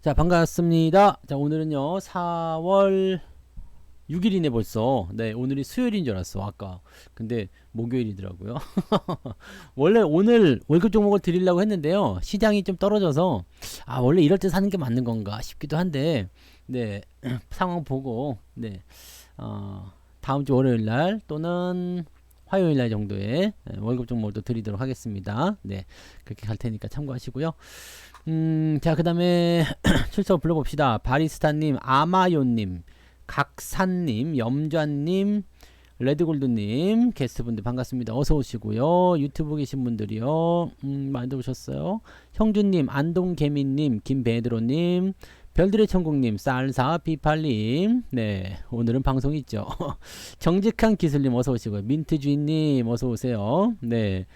자, 반갑습니다. 자, 오늘은요, 4월 6일이네 벌써. 네, 오늘이 수요일인 줄 알았어, 아까. 근데 목요일이더라고요. 원래 오늘 월급 종목을 드리려고 했는데요. 시장이 좀 떨어져서, 원래 이럴 때 사는 게 맞는 건가 싶기도 한데, 네, 상황 보고, 네, 다음 주 월요일 날 또는 화요일 날 정도에 월급 종목을 또 드리도록 하겠습니다. 네, 그렇게 갈 테니까 참고하시고요. 자, 그 다음에 출석 불러봅시다. 바리스타님, 아마요님, 각산님, 염좌님, 레드골드님, 게스트분들 반갑습니다. 어서 오시고요. 유튜브 계신 분들이요. 많이 들어오셨어요. 형준님, 안동개미님, 김베드로님, 별들의 천국님, 쌀사 비팔님. 네, 오늘은 방송 있죠. 정직한 기술님 어서 오시고요. 민트주인님 어서 오세요. 네.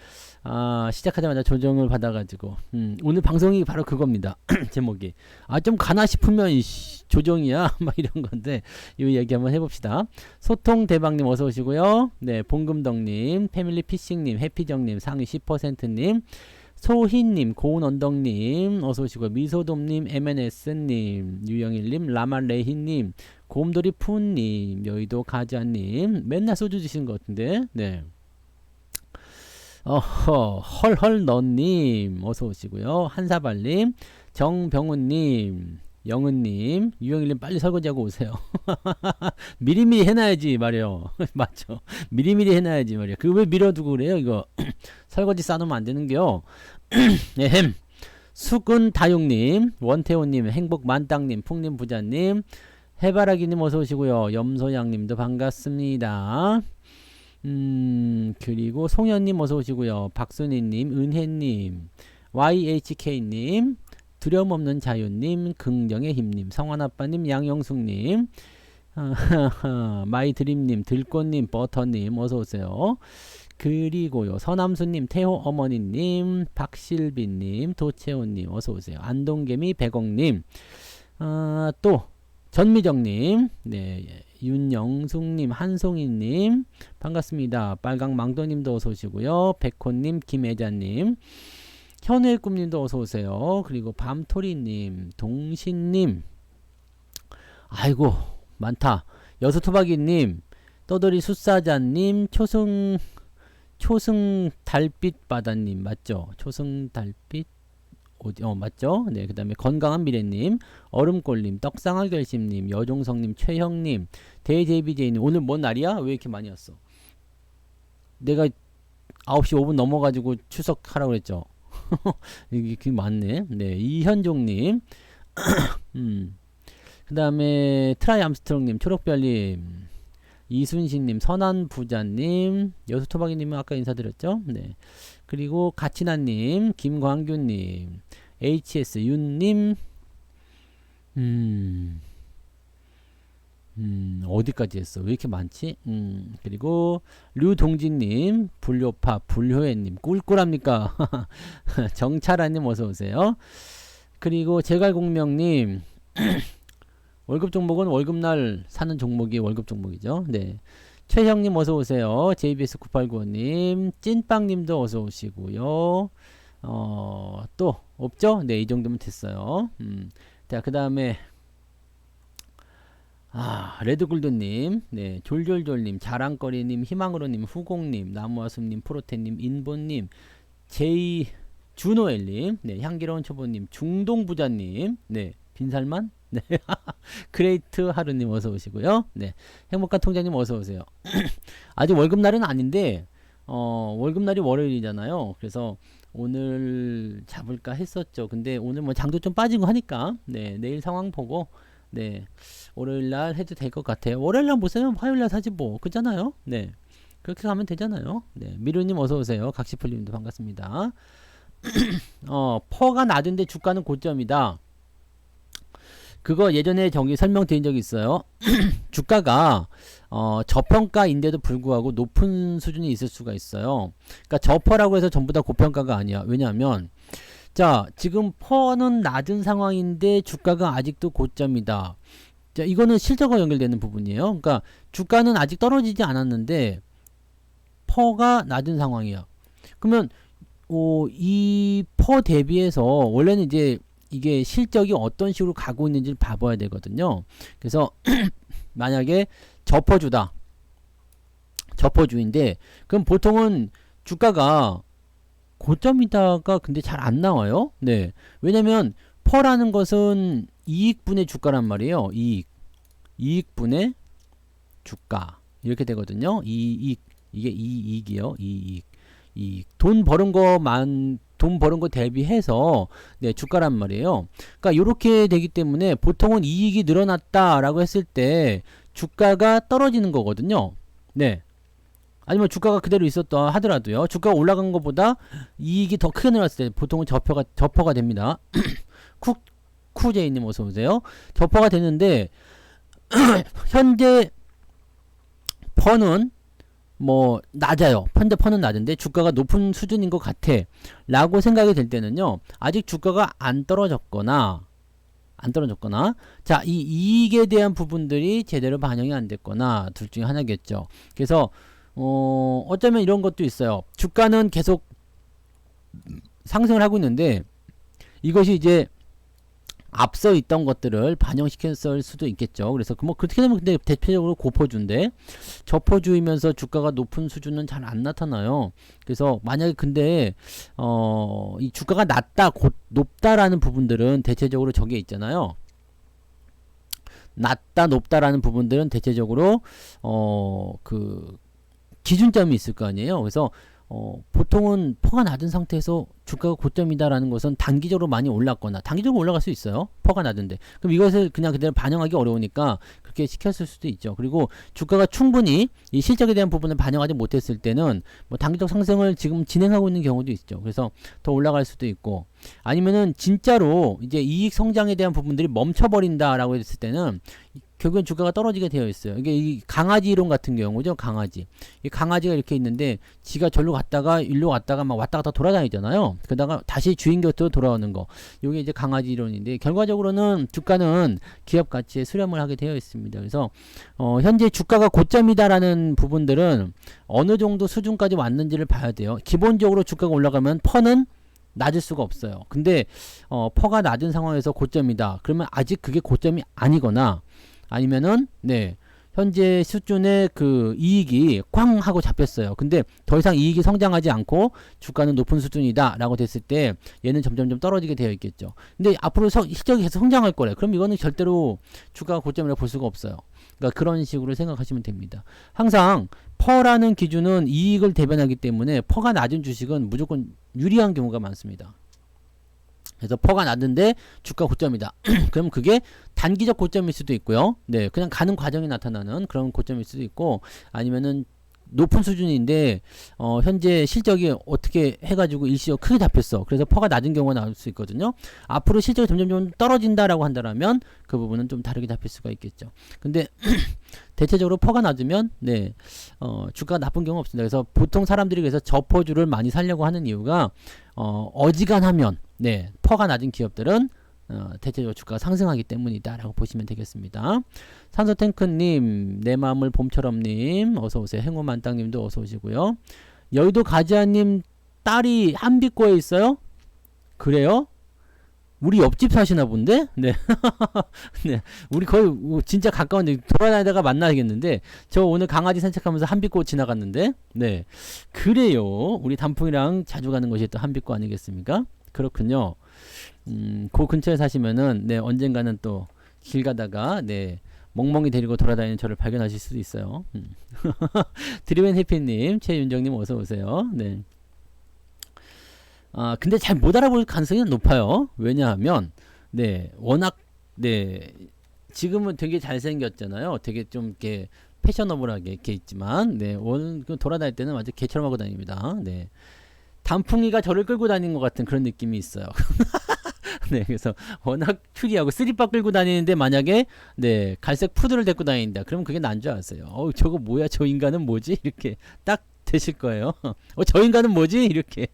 시작하자마자 조정을 받아가지고 오늘 방송이 바로 그겁니다. 제목이 좀 가나 싶으면 조정이야 막 이런 건데 이 얘기 한번 해봅시다. 소통 대박님 어서 오시고요. 네, 봉금덕님, 패밀리 피싱님, 해피정님, 상위 10%님, 소희님, 고운언덕님 어서 오시고요. 미소돔님, MNS님, 유영일님, 라말레희님, 곰돌이 푸님, 여의도 가자님, 맨날 소주 드시는 것 같은데 네. 헐헐 너님 어서 오시고요. 한사발님, 정병훈님, 영은님, 유영일님 빨리 설거지하고 오세요. 미리미리 해놔야지 말이요. 맞죠? 미리미리 해놔야지 말이요. 그 왜 밀어두고 그래요 이거. 설거지 싸놓으면 안 되는겨. 에헴. 수근 다육님, 원태호님, 행복만땅님, 풍님 부자님, 해바라기님 어서 오시고요. 염소양님도 반갑습니다. 그리고 송현님 어서 오시고요. 박순희님, 은혜님, YHK님, 두려움없는 자유님, 긍정의 힘님, 성환아빠님, 양영숙님, 마이드림님, 들꽃님, 버터님 어서 오세요. 그리고요, 서남수님, 태호 어머니님, 박실비님, 도채호님 어서 오세요. 안동개미 백옥님, 또 전미정님, 네, 윤영숙님, 한송이님 반갑습니다. 빨강망도님도 어서 오시고요. 백호님, 김혜자님, 현우의 꿈님도 어서 오세요. 그리고 밤토리님, 동신님, 아이고 많다. 여수토박이님, 떠돌이 숫사자님, 초승 달빛 바다님 맞죠? 초승 달빛 맞죠? 네, 그 다음에 건강한 미래님, 얼음골님, 떡상할 결심님, 여종성님, 최형님, 대제비제이님. 오늘 뭔 날이야? 왜 이렇게 많이 왔어? 내가 9시 5분 넘어가지고 추석하라고 그랬죠? 이게 많네. 네, 이현종님, 그 다음에 트라이 암스트롱님, 초록별님, 이순신님, 선한부자님, 여수토박이님은 아까 인사드렸죠? 네. 그리고 가치나님, 김광규님, HS 윤님, 어디까지 했어? 왜 이렇게 많지? 그리고 류동진님, 불효파, 불효애님, 꿀꿀합니까? 정찰아님 어서오세요. 그리고 제갈공명님, 월급 종목은 월급날 사는 종목이 월급 종목이죠. 네. 최형님 어서오세요. JBS9895님, 찐빵님도 어서오시고요. 또 없죠? 네, 이 정도면 됐어요. 자, 그 다음에 레드골드님, 네, 졸졸졸님, 자랑거리님, 희망으로님, 후공님, 나무아숨님, 프로테님, 인본님, 제이 준호엘님, 네, 향기로운 초보님, 중동부자님, 네, 빈살만, 네, 그레이트 하루님 어서 오시고요. 네, 행복한 통장님 어서 오세요. 아직 월급날은 아닌데 월급날이 월요일이잖아요. 그래서 오늘 잡을까 했었죠. 근데 오늘 뭐 장도 좀 빠지고 하니까 네, 내일 상황 보고 네, 월요일날 해도 될 것 같아요. 월요일날 못 사면 화요일날 사지 뭐 그잖아요. 네, 그렇게 가면 되잖아요. 네, 미루님 어서 오세요. 각시풀님도 반갑습니다. 퍼가 낮은데 주가는 고점이다. 그거 예전에 저기 설명드린 적이 있어요. 주가가 저평가인데도 불구하고 높은 수준이 있을 수가 있어요. 그러니까 저퍼라고 해서 전부 다 고평가가 아니야. 왜냐하면 자, 지금 퍼는 낮은 상황인데 주가가 아직도 고점이다. 자, 이거는 실적과 연결되는 부분이에요. 그러니까 주가는 아직 떨어지지 않았는데 퍼가 낮은 상황이야. 그러면 이 퍼 대비해서 원래는 이제 이게 실적이 어떤 식으로 가고 있는지를 봐봐야 되거든요. 그래서 만약에 저퍼주다. 저퍼주인데 그럼 보통은 주가가 고점이다가 근데 잘 안 나와요. 네. 왜냐면 퍼라는 것은 이익분의 주가란 말이에요. 이익분의 주가. 이렇게 되거든요. 이익. 이게 이익이요. 돈 버는 거 대비해서 네, 주가란 말이에요. 그러니까 이렇게 되기 때문에 보통은 이익이 늘어났다라고 했을 때 주가가 떨어지는 거거든요. 네. 아니면 주가가 그대로 있었다 하더라도요. 주가가 올라간 것보다 이익이 더 크게 늘어났을 때 보통은 저퍼가 됩니다. 쿠제이님 어서 오세요. 저퍼가 되는데 현재 퍼는 뭐 낮아요. 현재 퍼는 낮은데 주가가 높은 수준인 것 같아 라고 생각이 될 때는요, 아직 주가가 안 떨어졌거나 자, 이 이익에 대한 부분들이 제대로 반영이 안 됐거나 둘 중에 하나겠죠. 그래서 어쩌면 이런 것도 있어요. 주가는 계속 상승을 하고 있는데 이것이 이제 앞서 있던 것들을 반영시켰을 수도 있겠죠. 그래서 뭐 그렇게 되면 근데 대표적으로 고퍼주인데 저퍼주이면서 주가가 높은 수준은 잘 안 나타나요. 그래서 만약에 근데 이 주가가 높다라는 부분들은 대체적으로 저게 있잖아요. 낮다 높다라는 부분들은 대체적으로 그 기준점이 있을 거 아니에요. 그래서 보통은 퍼가 낮은 상태에서 주가가 고점이다라는 것은 단기적으로 많이 올랐거나 단기적으로 올라갈 수 있어요. 퍼가 낮은데. 그럼 이것을 그냥 그대로 반영하기 어려우니까 그렇게 시켰을 수도 있죠. 그리고 주가가 충분히 이 실적에 대한 부분을 반영하지 못했을 때는 뭐 단기적 상승을 지금 진행하고 있는 경우도 있죠. 그래서 더 올라갈 수도 있고, 아니면은 진짜로 이제 이익 성장에 대한 부분들이 멈춰버린다라고 했을 때는 결국엔 주가가 떨어지게 되어 있어요. 이게 이 강아지 이론 같은 경우죠. 강아지. 이 강아지가 이렇게 있는데 지가 절로 갔다가 일로 갔다가 막 왔다 갔다 돌아다니잖아요. 그러다가 다시 주인 곁으로 돌아오는 거. 이게 이제 강아지 이론인데 결과적으로는 주가는 기업 가치에 수렴을 하게 되어 있습니다. 그래서 현재 주가가 고점이다라는 부분들은 어느 정도 수준까지 왔는지를 봐야 돼요. 기본적으로 주가가 올라가면 퍼는 낮을 수가 없어요. 근데 퍼가 낮은 상황에서 고점이다. 그러면 아직 그게 고점이 아니거나 아니면은 네, 현재 수준의 그 이익이 꽝 하고 잡혔어요. 근데 더 이상 이익이 성장하지 않고 주가는 높은 수준이다 라고 됐을 때 얘는 점점점 떨어지게 되어 있겠죠. 근데 앞으로 실적이 계속 성장할 거래. 그럼 이거는 절대로 주가가 고점이라고 볼 수가 없어요. 그러니까 그런 식으로 생각하시면 됩니다. 항상 퍼라는 기준은 이익을 대변하기 때문에 퍼가 낮은 주식은 무조건 유리한 경우가 많습니다. 그래서 퍼가 낮은데 주가 고점이다. 그럼 그게 단기적 고점일 수도 있고요. 네, 그냥 가는 과정이 나타나는 그런 고점일 수도 있고, 아니면은 높은 수준인데 현재 실적이 어떻게 해가지고 일시적으로 크게 잡혔어. 그래서 퍼가 낮은 경우가 나올 수 있거든요. 앞으로 실적이 점점 떨어진다라고 한다면 그 부분은 좀 다르게 잡힐 수가 있겠죠. 근데 대체적으로 퍼가 낮으면 네, 주가가 나쁜 경우가 없습니다. 그래서 보통 사람들이 그래서 저퍼주를 많이 살려고 하는 이유가 어지간하면 네, 퍼가 낮은 기업들은 대체적으로 주가가 상승하기 때문이다 라고 보시면 되겠습니다. 산소탱크님, 내 마음을 봄처럼님 어서오세요. 행운만땅님도 어서오시고요. 여의도 가지아님 딸이 한빛고에 있어요? 그래요? 우리 옆집 사시나 본데? 네. 네. 우리 거의 진짜 가까운데 돌아다니다가 만나야겠는데, 저 오늘 강아지 산책하면서 한빛고 지나갔는데, 네. 그래요. 우리 단풍이랑 자주 가는 곳이 또 한빛고 아니겠습니까? 그렇군요. 그 근처에 사시면은 네, 언젠가는 또 길 가다가 네, 멍멍이 데리고 돌아다니는 저를 발견하실 수도 있어요. 드리벤 해피님, 최윤정님 어서 오세요. 네. 근데 잘 못 알아볼 가능성이 높아요. 왜냐하면 네, 워낙 네, 지금은 되게 잘생겼잖아요. 되게 좀 이렇게 패셔너블하게 이렇게 있지만 네, 오늘 돌아다닐 때는 완전 개처럼 하고 다닙니다. 네. 단풍이가 저를 끌고 다니는 것 같은 그런 느낌이 있어요. 네, 그래서 워낙 특이하고 쓰리바 끌고 다니는데 만약에 네, 갈색 푸드를 데리고 다닌다. 그러면 그게 난 줄 아세요. 저거 뭐야? 저 인간은 뭐지? 이렇게 딱 되실 거예요. 저 인간은 뭐지? 이렇게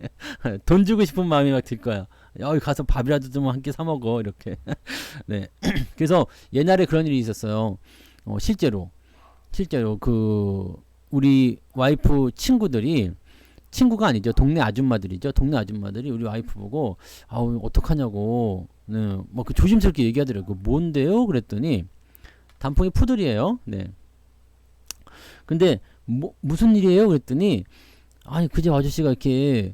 돈 주고 싶은 마음이 막 들 거야. 가서 밥이라도 좀 한 끼 사 먹어. 이렇게. 네. 그래서 옛날에 그런 일이 있었어요. 실제로 그 우리 와이프 친구들이 친구가 아니죠. 동네 아줌마들이죠. 동네 아줌마들이 우리 와이프 보고 아우 어떡하냐고 네, 뭐 그 조심스럽게 얘기하더라고. 뭔데요? 그랬더니 단풍이 푸들이에요. 네. 근데 뭐 무슨 일이에요? 그랬더니 아니 그제 아저씨가 이렇게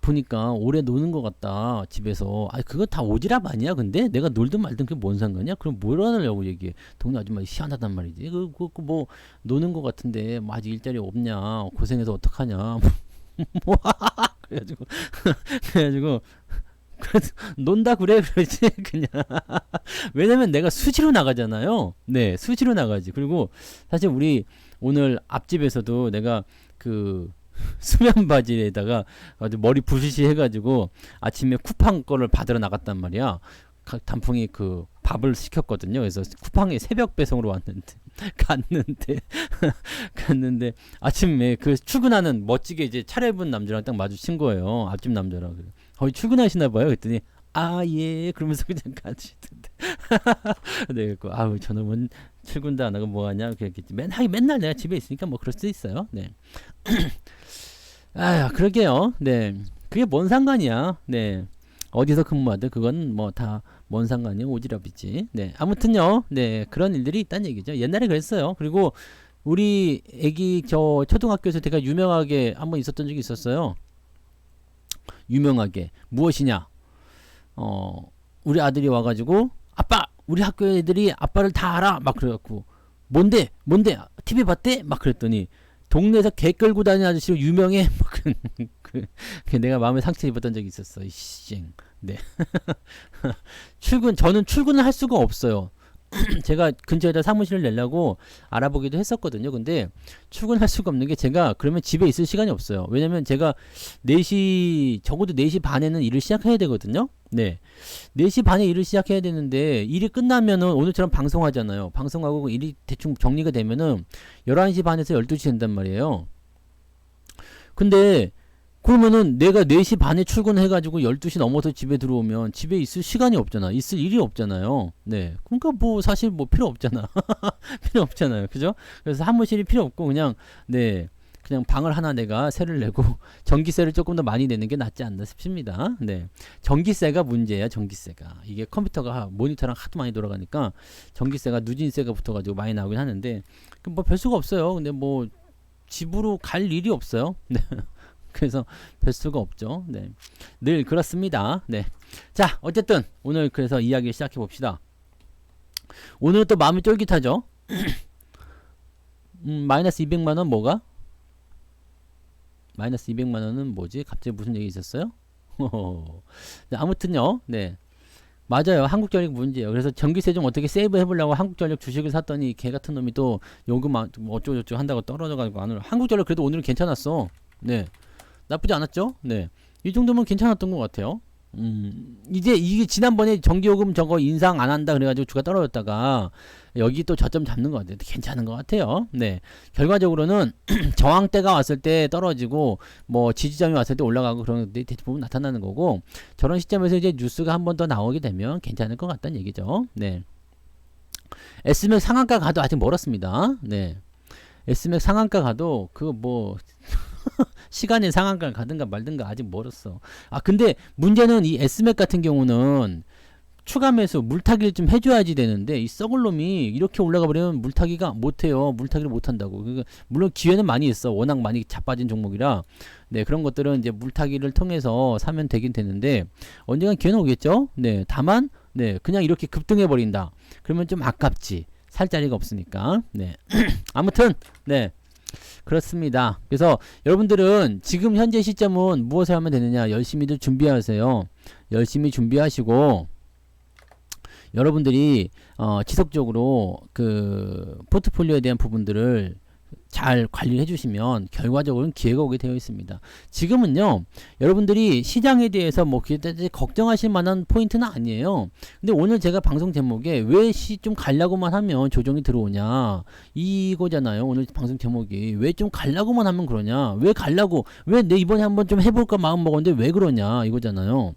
보니까 오래 노는 것 같다 집에서. 아 그거 다 오지랖 아니야? 근데 내가 놀든 말든 그게 뭔 상관이야? 그럼 뭘 하려고 얘기해? 동네 아줌마 희한하단 말이지. 뭐 노는 것 같은데 뭐 아직 일자리 없냐? 고생해서 어떡하냐? 뭐 그래가지고 그래가지고 그래서 논다 그래 그러지 그냥. 왜냐면 내가 수시로 나가잖아요. 네 수시로 나가지. 그리고 사실 우리 오늘 앞집에서도 내가 그 수면 바지에다가 아주 머리 부시시 해가지고 아침에 쿠팡 거를 받으러 나갔단 말이야. 단풍이 그 밥을 시켰거든요. 그래서 쿠팡이 새벽 배송으로 왔는데 갔는데 갔는데 아침에 그 출근하는 멋지게 이제 차려입은 남자랑 딱 마주친 거예요. 앞집 남자랑. 거의 출근하시나 봐요. 그랬더니 아 예 그러면서 그냥 가시던데. 네, 그 아우 저놈은 출근도 안 하고 뭐 하냐 그랬겠지. 맨날 내가 집에 있으니까 뭐 그럴 수도 있어요. 네. 아, 그러게요. 네. 그게 뭔 상관이야. 네. 어디서 근무하든 그건 뭐 다 뭔 상관이야. 오지랖이지. 네. 아무튼요. 네. 그런 일들이 있다는 얘기죠. 옛날에 그랬어요. 그리고 우리 애기 저 초등학교에서 되게 유명하게 한번 있었던 적이 있었어요. 유명하게. 무엇이냐? 우리 아들이 와가지고 아빠! 우리 학교 애들이 아빠를 다 알아! 막 그래갖고 뭔데? TV 봤대? 막 그랬더니 동네에서 개 끌고 다니는 아저씨로 유명해. 그 내가 마음에 상처 입었던 적이 있었어. 이씨. 네. 저는 출근을 할 수가 없어요. 제가 근처에다 사무실을 내려고 알아보기도 했었거든요. 근데 출근할 수가 없는 게 제가 그러면 집에 있을 시간이 없어요. 왜냐면 제가 4시, 적어도 4시 반에는 일을 시작해야 되거든요. 네. 4시 반에 일을 시작해야 되는데 일이 끝나면은 오늘처럼 방송하잖아요. 방송하고 일이 대충 정리가 되면은 11시 반에서 12시 된단 말이에요. 근데 그러면은 내가 4시 반에 출근해가지고 12시 넘어서 집에 들어오면 집에 있을 시간이 없잖아. 있을 일이 없잖아요. 네. 그러니까 뭐 사실 뭐 필요 없잖아. 필요 없잖아요. 그죠? 그래서 사무실이 필요 없고 그냥 네. 그냥 방을 하나 내가 세를 내고 전기세를 조금 더 많이 내는 게 낫지 않나 싶습니다. 네. 전기세가 문제야. 전기세가. 이게 컴퓨터가 모니터랑 하도 많이 돌아가니까 전기세가 누진세가 붙어가지고 많이 나오긴 하는데 뭐 별 수가 없어요. 근데 뭐 집으로 갈 일이 없어요. 네. 그래서 별 수가 없죠. 네. 늘 그렇습니다. 네. 자, 어쨌든 오늘 그래서 이야기를 시작해 봅시다. 오늘 또 마음이 쫄깃하죠. 마이너스 200만원 뭐가? 마이너스 200만원은 뭐지? 갑자기 무슨 얘기 있었어요? 네, 아무튼요. 네. 맞아요. 한국전력 문제예요. 그래서 전기세 좀 어떻게 세이브 해보려고 한국전력 주식을 샀더니 개 같은 놈이 또 요금 뭐 어쩌고저쩌고 한다고 떨어져가지고 안 오늘 한국전력 그래도 오늘은 괜찮았어. 네. 나쁘지 않았죠? 네. 이 정도면 괜찮았던 것 같아요. 이제 이게 지난번에 전기요금 저거 인상 안 한다 그래가지고 주가 떨어졌다가 여기 또 저점 잡는 것 같아요. 괜찮은 것 같아요. 네. 결과적으로는 저항대가 왔을 때 떨어지고 뭐 지지점이 왔을 때 올라가고 그런 데 대부분 나타나는 거고 저런 시점에서 이제 뉴스가 한 번 더 나오게 되면 괜찮을 것 같다는 얘기죠. 네. S맥 상한가 가도 아직 멀었습니다. 네. S맥 상한가 가도 그거 뭐 시간의 상한가를 가든가 말든가 아직 멀었어. 아 근데 문제는 이 S맥 같은 경우는 추가 매수 물타기를 좀 해줘야지 되는데 이 썩을 놈이 이렇게 올라가 버리면 물타기가 못해요. 물타기를 못한다고. 그러니까 물론 기회는 많이 있어. 워낙 많이 자빠진 종목이라 네 그런 것들은 이제 물타기를 통해서 사면 되긴 되는데 언젠간 기회는 오겠죠. 네 다만 네 그냥 이렇게 급등해 버린다. 그러면 좀 아깝지. 살 자리가 없으니까. 네 아무튼 네. 그렇습니다. 그래서 여러분들은 지금 현재 시점은 무엇을 하면 되느냐 열심히들 준비하세요. 열심히 준비하시고 여러분들이 지속적으로 그 포트폴리오에 대한 부분들을 잘 관리해 주시면 결과적으로는 기회가 오게 되어 있습니다. 지금은요 여러분들이 시장에 대해서 뭐 걱정하실 만한 포인트는 아니에요. 근데 오늘 제가 방송 제목에 왜 좀 가려고만 하면 조정이 들어오냐 이거잖아요. 오늘 방송 제목이 왜 좀 가려고만 하면 그러냐 왜 가려고 왜 내 이번에 한번 좀 해볼까 마음 먹었는데 왜 그러냐 이거잖아요.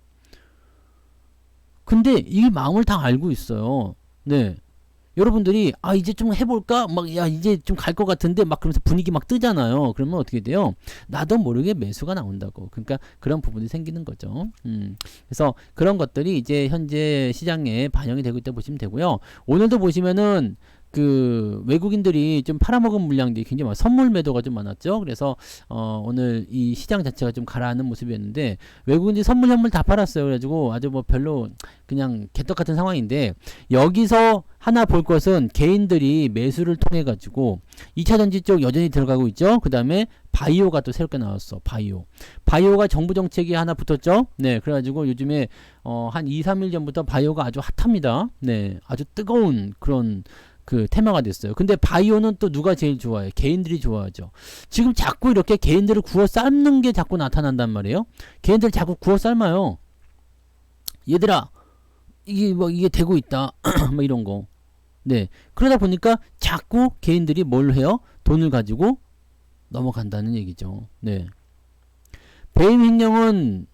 근데 이 마음을 다 알고 있어요. 네. 여러분들이 아 이제 좀 해볼까 막 야 이제 좀 갈 것 같은데 막 그러면서 분위기 막 뜨잖아요. 그러면 어떻게 돼요? 나도 모르게 매수가 나온다고. 그러니까 그런 부분이 생기는 거죠. 그래서 그런 것들이 이제 현재 시장에 반영이 되고 있다 보시면 되고요. 오늘도 보시면은 그 외국인들이 좀 팔아먹은 물량들이 굉장히 많아 선물 매도가 좀 많았죠. 그래서 오늘 이 시장 자체가 좀 가라앉는 모습이었는데 외국인들이 선물 현물 다 팔았어요. 그래가지고 아주 뭐 별로 그냥 개떡 같은 상황인데 여기서 하나 볼 것은 개인들이 매수를 통해 가지고 2차전지 쪽 여전히 들어가고 있죠. 그 다음에 바이오가 또 새롭게 나왔어. 바이오가 정부 정책이 하나 붙었죠. 네, 그래가지고 요즘에 한 2, 3일 전부터 바이오가 아주 핫합니다. 네, 아주 뜨거운 그런 그 테마가 됐어요. 근데 바이오는 또 누가 제일 좋아해? 개인들이 좋아하죠. 지금 자꾸 이렇게 개인들을 구워 삶는 게 자꾸 나타난단 말이에요. 개인들 자꾸 구워 삶아요. 얘들아, 이게 되고 있다. 뭐 이런 거. 네. 그러다 보니까 자꾸 개인들이 뭘 해요? 돈을 가지고 넘어간다는 얘기죠. 네. 배임 횡령은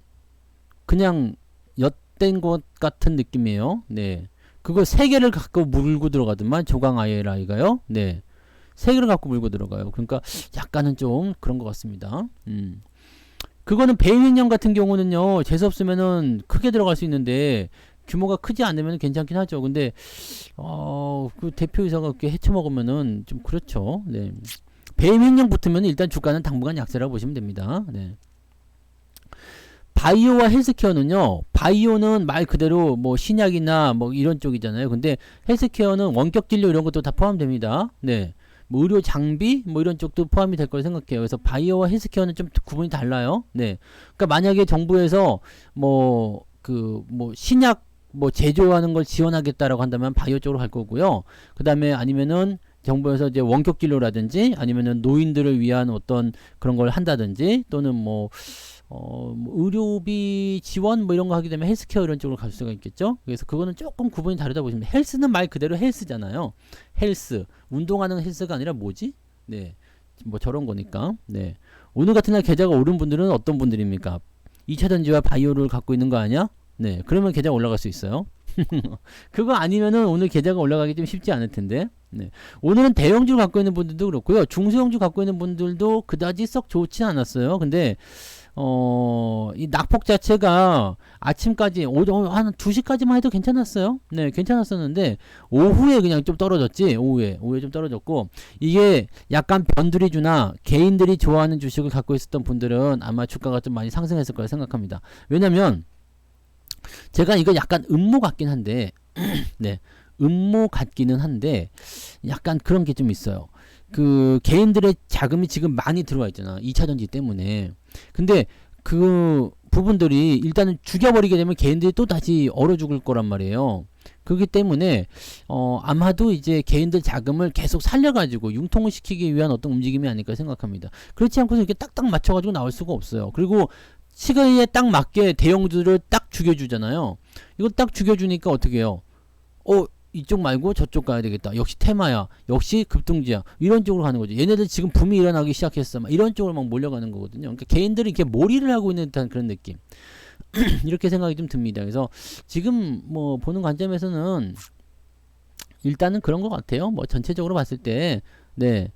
그냥 엿된 것 같은 느낌이에요. 네. 그거 세 개를 갖고 물고 들어가더만 조강 ILI가요. 네. 세 개를 갖고 물고 들어가요. 그러니까 약간은 좀 그런 것 같습니다. 그거는 배임 횡령 같은 경우는요. 재수 없으면은 크게 들어갈 수 있는데 규모가 크지 않으면 괜찮긴 하죠. 근데 그 대표이사가 그렇게 헤쳐먹으면은 좀 그렇죠. 네. 배임 횡령 붙으면 일단 주가는 당분간 약세라고 보시면 됩니다. 네. 바이오와 헬스케어는요. 바이오는 말 그대로 뭐 신약이나 뭐 이런 쪽이잖아요. 근데 헬스케어는 원격 진료 이런 것도 다 포함됩니다. 네. 뭐 의료 장비 뭐 이런 쪽도 포함이 될 거라 생각해요. 그래서 바이오와 헬스케어는 좀 구분이 달라요. 네. 그러니까 만약에 정부에서 뭐 신약 뭐 제조하는 걸 지원하겠다라고 한다면 바이오 쪽으로 갈 거고요. 그다음에 아니면은 정부에서 이제 원격 진료라든지 아니면은 노인들을 위한 어떤 그런 걸 한다든지 또는 뭐 의료비 지원 뭐 이런 거 하게 되면 헬스케어 이런 쪽으로 갈 수가 있겠죠. 그래서 그거는 조금 구분이 다르다 보시면 헬스는 말 그대로 헬스잖아요. 헬스 운동하는 헬스가 아니라 뭐지? 네, 뭐 저런 거니까. 네, 오늘 같은 날 계좌가 오른 분들은 어떤 분들입니까? 2차전지와 바이오를 갖고 있는 거 아니야? 네, 그러면 계좌가 올라갈 수 있어요. 그거 아니면은 오늘 계좌가 올라가기 좀 쉽지 않을 텐데. 네. 오늘은 대형주 갖고 있는 분들도 그렇고요. 중소형주 갖고 있는 분들도 그다지 썩 좋진 않았어요. 근데 이 낙폭 자체가 아침까지 한 2시까지만 해도 괜찮았어요. 네, 괜찮았었는데 오후에 그냥 좀 떨어졌지. 오후에 좀 떨어졌고 이게 약간 변두리주나 개인들이 좋아하는 주식을 갖고 있었던 분들은 아마 주가가 좀 많이 상승했을 거라 생각합니다. 왜냐면 제가 이거 약간 음모 같긴 한데 네, 음모 같기는 한데 약간 그런 게 좀 있어요. 그 개인들의 자금이 지금 많이 들어와 있잖아. 2차전지 때문에. 근데 그 부분들이 일단은 죽여버리게 되면 개인들이 또 다시 얼어 죽을 거란 말이에요. 그렇기 때문에 아마도 이제 개인들 자금을 계속 살려가지고 융통을 시키기 위한 어떤 움직임이 아닐까 생각합니다. 그렇지 않고서 이렇게 딱딱 맞춰가지고 나올 수가 없어요. 그리고 시간에 딱 맞게 대형주를 딱 죽여주잖아요. 이거 딱 죽여주니까 어떻게 해요? 이쪽 말고 저쪽 가야 되겠다. 역시 테마야. 역시 급등주야. 이런 쪽으로 가는 거죠. 얘네들 지금 붐이 일어나기 시작했어. 막 이런 쪽으로 막 몰려가는 거거든요. 그러니까 개인들이 이렇게 몰이를 하고 있는 듯한 그런 느낌. 이렇게 생각이 좀 듭니다. 그래서 지금 뭐 보는 관점에서는 일단은 그런 것 같아요. 뭐 전체적으로 봤을 때, 네,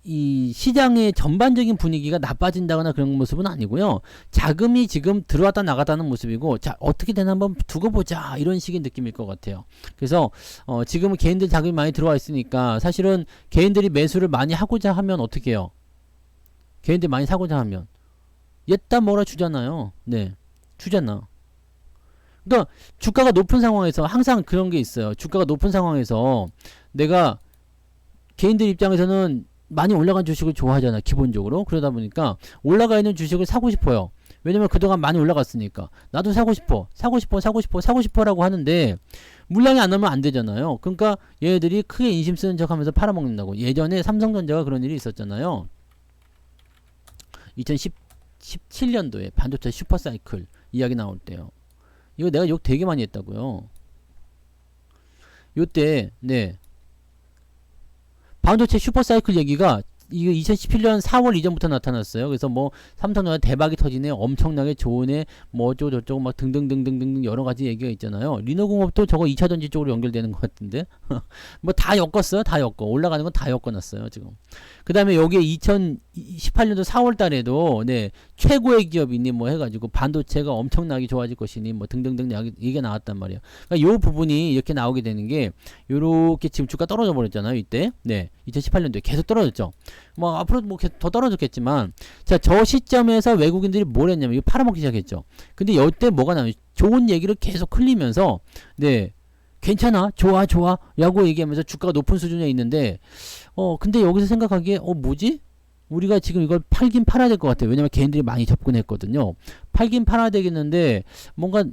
이 시장의 전반적인 분위기가 나빠진다거나 그런 모습은 아니고요. 자금이 지금 들어왔다 나갔다는 모습이고, 자, 어떻게 되나 한번 두고 보자. 이런 식의 느낌일 것 같아요. 그래서, 지금은 개인들 자금이 많이 들어와 있으니까, 사실은 개인들이 매수를 많이 하고자 하면 어떻게 해요? 개인들이 많이 사고자 하면. 얘따 뭐라 주잖아요. 네. 주잖아. 그러니까, 주가가 높은 상황에서 항상 그런 게 있어요. 주가가 높은 상황에서 내가 개인들 입장에서는 많이 올라간 주식을 좋아하잖아 기본적으로. 그러다 보니까 올라가 있는 주식을 사고 싶어요. 왜냐면 그동안 많이 올라갔으니까 나도 사고 싶어 라고 하는데 물량이 안 나오면 안 되잖아요. 그러니까 얘네들이 크게 인심 쓰는 척 하면서 팔아먹는다고. 예전에 삼성전자가 그런 일이 있었잖아요. 2017년도에 반도체 슈퍼사이클 이야기 나올 때요. 이거 내가 욕 되게 많이 했다고요. 요때 네, 반도체 슈퍼사이클 얘기가 이게 2017년 4월 이전부터 나타났어요. 그래서 뭐 삼성전자 대박이 터지네, 엄청나게 좋으네, 뭐 어쩌고 저쩌고 막 등등등등등 여러 가지 얘기가 있잖아요. 리노공업도 저거 2차전지 쪽으로 연결되는 것 같은데 뭐 다 엮었어요. 다 엮어 올라가는 건 다 엮어놨어요 지금. 그 다음에 여기에 2018년도 4월 달에도 네 최고의 기업이니 뭐 해가지고 반도체가 엄청나게 좋아질 것이니 뭐 등등등 얘기가 나왔단 말이에요. 그러니까 요 부분이 이렇게 나오게 되는 게 요렇게 지금 주가 떨어져 버렸잖아요. 이때 네 2018년도에 계속 떨어졌죠. 뭐 앞으로 뭐 더 떨어졌겠지만 자 저 시점에서 외국인들이 뭘 했냐면 이거 팔아먹기 시작했죠. 근데 이때 뭐가 나오냐 좋은 얘기를 계속 흘리면서 네 괜찮아 좋아 좋아 라고 얘기하면서 주가가 높은 수준에 있는데 근데 여기서 생각하기에 뭐지? 우리가 지금 이걸 팔긴 팔아야 될 것 같아요. 왜냐면 개인들이 많이 접근했거든요. 팔긴 팔아야 되겠는데 뭔가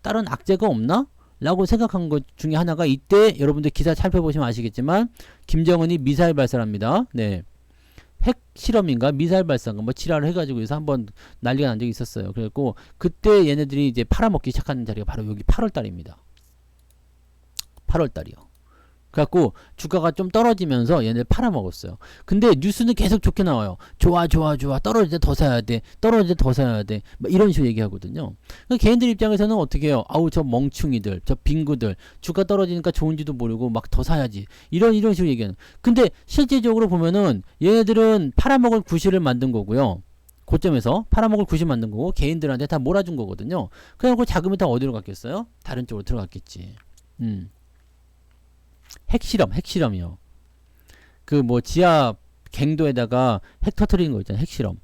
다른 악재가 없나? 라고 생각한 것 중에 하나가 이때 여러분들 기사 살펴보시면 아시겠지만 김정은이 미사일 발사합니다. 네. 핵 실험인가 미사일 발사인가 뭐 지랄을 해가지고 해서 한번 난리가 난 적이 있었어요. 그래갖고 그때 얘네들이 이제 팔아먹기 시작하는 자리가 바로 여기 8월 달입니다. 8월 달이요. 그래갖고 주가가 좀 떨어지면서 얘네들 팔아먹었어요. 근데 뉴스는 계속 좋게 나와요. 좋아 좋아 좋아 떨어질 때 더 사야 돼. 떨어질 때 더 사야 돼. 막 이런 식으로 얘기하거든요. 그러니까 개인들 입장에서는 어떻게 해요? 아우 저 멍충이들 저 빙구들 주가 떨어지니까 좋은지도 모르고 막 더 사야지. 이런 식으로 얘기하는. 근데 실질적으로 보면은 얘네들은 팔아먹을 구실을 만든 거고요. 고점에서 팔아먹을 구실 만든 거고 개인들한테 다 몰아준 거거든요. 그래갖고 자금이 다 어디로 갔겠어요? 다른 쪽으로 들어갔겠지. 핵실험이요. 그 뭐 지하 갱도에다가 핵 터트리는 거 있잖아요. 핵실험.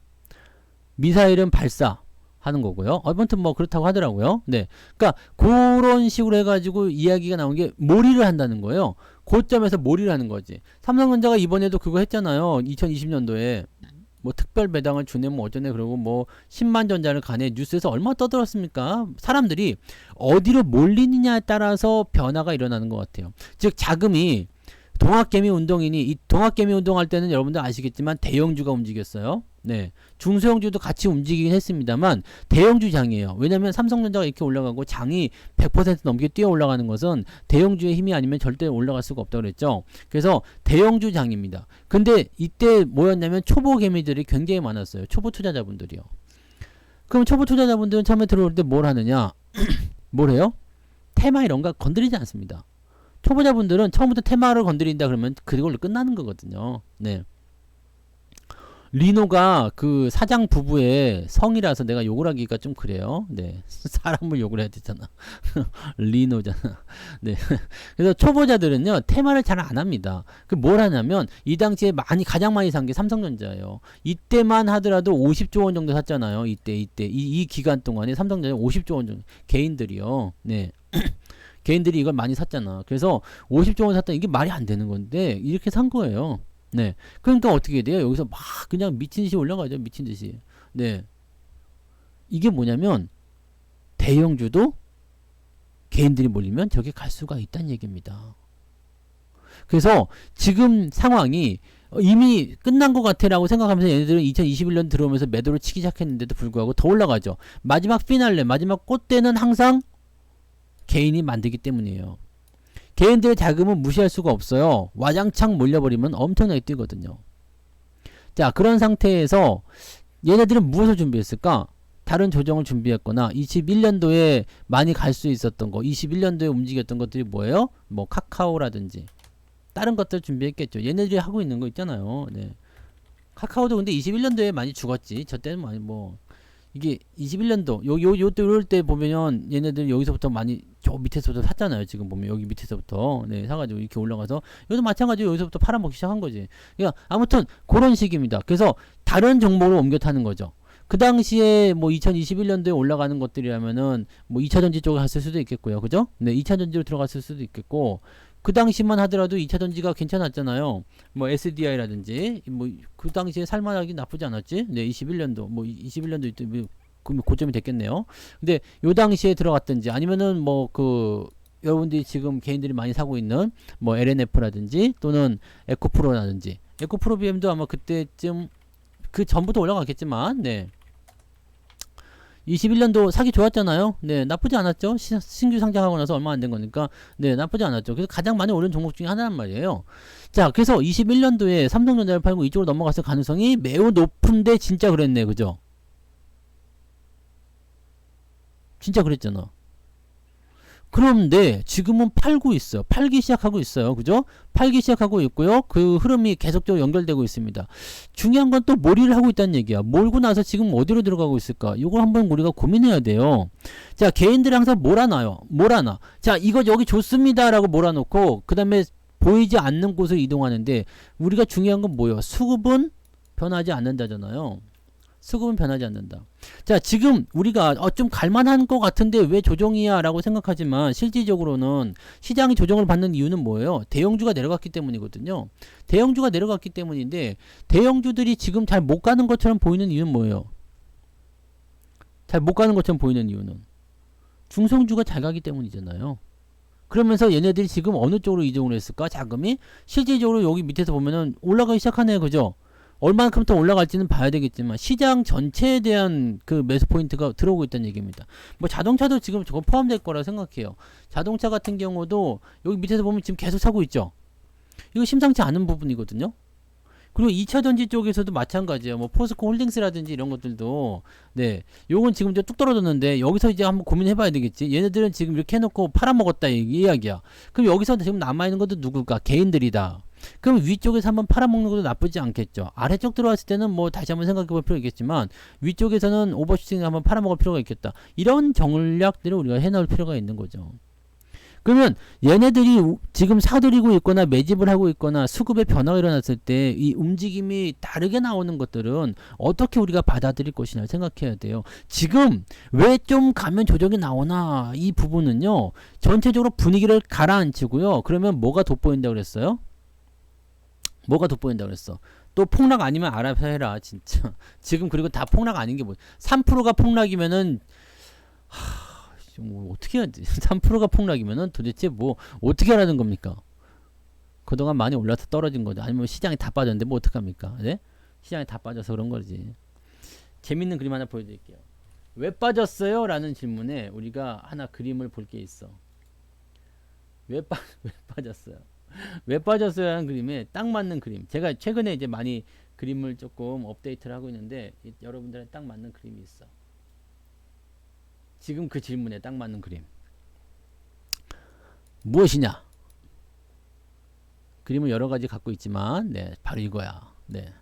미사일은 발사하는 거고요. 아무튼 뭐 그렇다고 하더라고요. 네. 그러니까 그런 식으로 해가지고 이야기가 나온 게 몰이를 한다는 거예요. 고점에서 몰이를 하는 거지. 삼성전자가 이번에도 그거 했잖아요. 2020년도에. 뭐 특별 배당을 주네 뭐 어쩌네 그러고 뭐 10만 전자를 가네 뉴스에서 얼마나 떠들었습니까? 사람들이 어디로 몰리느냐에 따라서 변화가 일어나는 것 같아요. 즉 자금이 동학개미 운동이니 이 동학개미 운동할 때는 여러분들 아시겠지만 대형주가 움직였어요. 네. 중소형주도 같이 움직이긴 했습니다만 대형주 장이에요. 왜냐면 삼성전자가 이렇게 올라가고 장이 100% 넘게 뛰어 올라가는 것은 대형주의 힘이 아니면 절대 올라갈 수가 없다고 그랬죠. 그래서 대형주 장입니다. 근데 이때 뭐였냐면 초보 개미들이 굉장히 많았어요. 초보 투자자분들이요. 그럼 초보 투자자분들은 처음에 들어올 때 뭘 하느냐? 뭘 해요? 테마 이런 거 건드리지 않습니다. 초보자분들은 처음부터 테마를 건드린다 그러면 그걸로 끝나는 거거든요. 네. 리노가 그 사장 부부의 성이라서 내가 욕을 하기가 좀 그래요. 네. 사람을 욕을 해야 되잖아. 리노잖아. 네. 그래서 초보자들은요, 테마를 잘 안 합니다. 그 뭘 하냐면, 이 당시에 가장 많이 산 게 삼성전자예요. 이때만 하더라도 50조 원 정도 샀잖아요. 이 기간 동안에 삼성전자 50조 원 정도. 개인들이요. 네. 개인들이 이걸 많이 샀잖아. 그래서 50조 원 샀다 이게 말이 안 되는 건데, 이렇게 산 거예요. 네. 그러니까 어떻게 돼요? 여기서 막 그냥 미친 듯이 올라가죠. 미친 듯이. 네. 이게 뭐냐면 대형주도 개인들이 몰리면 저게 갈 수가 있다는 얘기입니다. 그래서 지금 상황이 이미 끝난 것 같아라고 생각하면서 얘네들은 2021년 들어오면서 매도를 치기 시작했는데도 불구하고 더 올라가죠. 마지막 피날레, 마지막 꽃대는 항상 개인이 만들기 때문이에요. 개인들의 자금은 무시할 수가 없어요. 와장창 몰려버리면 엄청나게 뛰거든요. 자, 그런 상태에서 얘네들은 무엇을 준비했을까? 다른 조정을 준비했거나 21년도에 많이 갈 수 있었던 거 21년도에 움직였던 것들이 뭐예요? 뭐 카카오라든지 다른 것들 준비했겠죠. 얘네들이 하고 있는 거 있잖아요. 네. 카카오도 근데 21년도에 많이 죽었지. 저 때는 많이 뭐 이게 21년도 요럴 때 보면 얘네들 여기서부터 많이 저 밑에서부터 샀잖아요. 지금 보면 여기 밑에서부터 네 사가지고 이렇게 올라가서 여기도 마찬가지로 여기서부터 팔아먹기 시작한 거지. 그러니까 아무튼 그런 식입니다. 그래서 다른 종목으로 옮겨 타는 거죠. 그 당시에 뭐 2021년도에 올라가는 것들이라면은 뭐 2차전지 쪽에 갔을 수도 있겠고요. 그죠? 네 2차전지로 들어갔을 수도 있겠고 그 당시만 하더라도 2차전지가 괜찮았잖아요. 뭐 SDI라든지 뭐 그 당시에 살만하기 나쁘지 않았지. 네 21년도 뭐 21년도 이때 뭐 고점이 됐겠네요. 근데 요 당시에 들어갔든지 아니면은 뭐 그 여러분들이 지금 개인들이 많이 사고 있는 뭐 LNF라든지 또는 에코프로라든지 에코프로 BM도 아마 그때쯤 그 전부터 올라갔겠지만 네 21년도 사기 좋았잖아요. 네, 나쁘지 않았죠. 신규 상장하고 나서 얼마 안 된 거니까. 네, 나쁘지 않았죠. 그래서 가장 많이 오른 종목 중에 하나란 말이에요. 자, 그래서 21년도에 삼성전자를 팔고 이쪽으로 넘어갔을 가능성이 매우 높은데 진짜 그랬네. 그죠? 진짜 그랬잖아. 그런데 지금은 팔고 있어요. 팔기 시작하고 있어요. 그죠? 팔기 시작하고 있고요. 그 흐름이 계속적으로 연결되고 있습니다. 중요한 건 또 몰이를 하고 있다는 얘기야. 몰고 나서 지금 어디로 들어가고 있을까? 이걸 한번 우리가 고민해야 돼요. 자, 개인들이 항상 몰아놔요. 몰아놔. 자, 이거 여기 좋습니다. 라고 몰아놓고 그 다음에 보이지 않는 곳으로 이동하는데 우리가 중요한 건 뭐예요? 수급은 변하지 않는다잖아요. 수급은 변하지 않는다. 자, 지금 우리가 좀 갈만한 것 같은데 왜 조정이야 라고 생각하지만 실질적으로는 시장이 조정을 받는 이유는 뭐예요? 대형주가 내려갔기 때문이거든요. 대형주가 내려갔기 때문인데 대형주들이 지금 잘 못 가는 것처럼 보이는 이유는 뭐예요? 잘 못 가는 것처럼 보이는 이유는 중성주가 잘 가기 때문이잖아요. 그러면서 얘네들이 지금 어느 쪽으로 이동을 했을까? 자금이 실질적으로 여기 밑에서 보면은 올라가기 시작하네요. 그죠? 얼만큼 더 올라갈지는 봐야 되겠지만 시장 전체에 대한 그 매수 포인트가 들어오고 있다는 얘기입니다. 뭐 자동차도 지금 저거 포함될 거라 생각해요. 자동차 같은 경우도 여기 밑에서 보면 지금 계속 사고 있죠. 이거 심상치 않은 부분이거든요. 그리고 2차전지 쪽에서도 마찬가지예요. 뭐 포스코 홀딩스라든지 이런 것들도 네, 요건 지금 이제 뚝 떨어졌는데 여기서 이제 한번 고민해봐야 되겠지. 얘네들은 지금 이렇게 해놓고 팔아먹었다 이 이야기야. 그럼 여기서 지금 남아있는 것도 누굴까? 개인들이다. 그럼 위쪽에서 한번 팔아먹는 것도 나쁘지 않겠죠. 아래쪽 들어왔을 때는 뭐 다시 한번 생각해 볼 필요가 있겠지만 위쪽에서는 오버슈팅을 한번 팔아먹을 필요가 있겠다. 이런 전략들을 우리가 해놓을 필요가 있는 거죠. 그러면 얘네들이 지금 사들이고 있거나 매집을 하고 있거나 수급의 변화가 일어났을 때 이 움직임이 다르게 나오는 것들은 어떻게 우리가 받아들일 것이냐 생각해야 돼요. 지금 왜 좀 가면 조정이 나오나 이 부분은요. 전체적으로 분위기를 가라앉히고요. 그러면 뭐가 돋보인다고 그랬어요? 뭐가 돋보인다고 그랬어? 또 폭락 아니면 알아서 해라 진짜. 지금 그리고 다 폭락 아닌 게 뭐 3%가 폭락이면은 뭐 어떻게 하지? 3%가 폭락이면은 도대체 뭐 어떻게 하라는 겁니까? 그동안 많이 올라서 떨어진 거죠. 아니면 시장이 다 빠졌는데 뭐 어떡합니까? 네? 시장이 다 빠져서 그런 거지. 재밌는 그림 하나 보여드릴게요. 왜 빠졌어요? 라는 질문에 우리가 하나 그림을 볼 게 있어. 왜 빠졌어요? 왜 빠졌어요? 하는 그림에 딱 맞는 그림. 제가 최근에 이제 많이 그림을 조금 업데이트를 하고 있는데 여러분들한테 딱 맞는 그림이 있어. 지금 그 질문에 딱 맞는 그림. 무엇이냐? 그림을 여러 가지 갖고 있지만, 네, 바로 이거야. 네.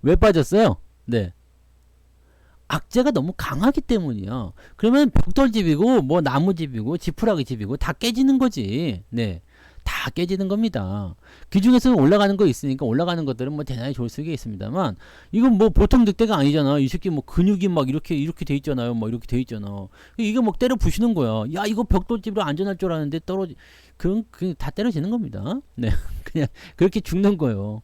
왜 빠졌어요? 네. 악재가 너무 강하기 때문이야. 그러면 벽돌집이고 뭐 나무집이고 지푸라기 집이고 다 깨지는 거지. 네. 다 깨지는 겁니다. 그 중에서는 올라가는 거 있으니까 올라가는 것들은 뭐 대단히 좋을 수가 있습니다만 이건 뭐 보통 늑대가 아니잖아. 이 새끼 뭐 근육이 막 이렇게 돼 있잖아요. 뭐 이렇게 돼 있잖아. 이게 뭐 때려 부시는 거야. 야 이거 벽돌집으로 안전할 줄 알았는데 떨어지 그건 다 때려지는 겁니다. 네. 그냥 그렇게 죽는 거예요.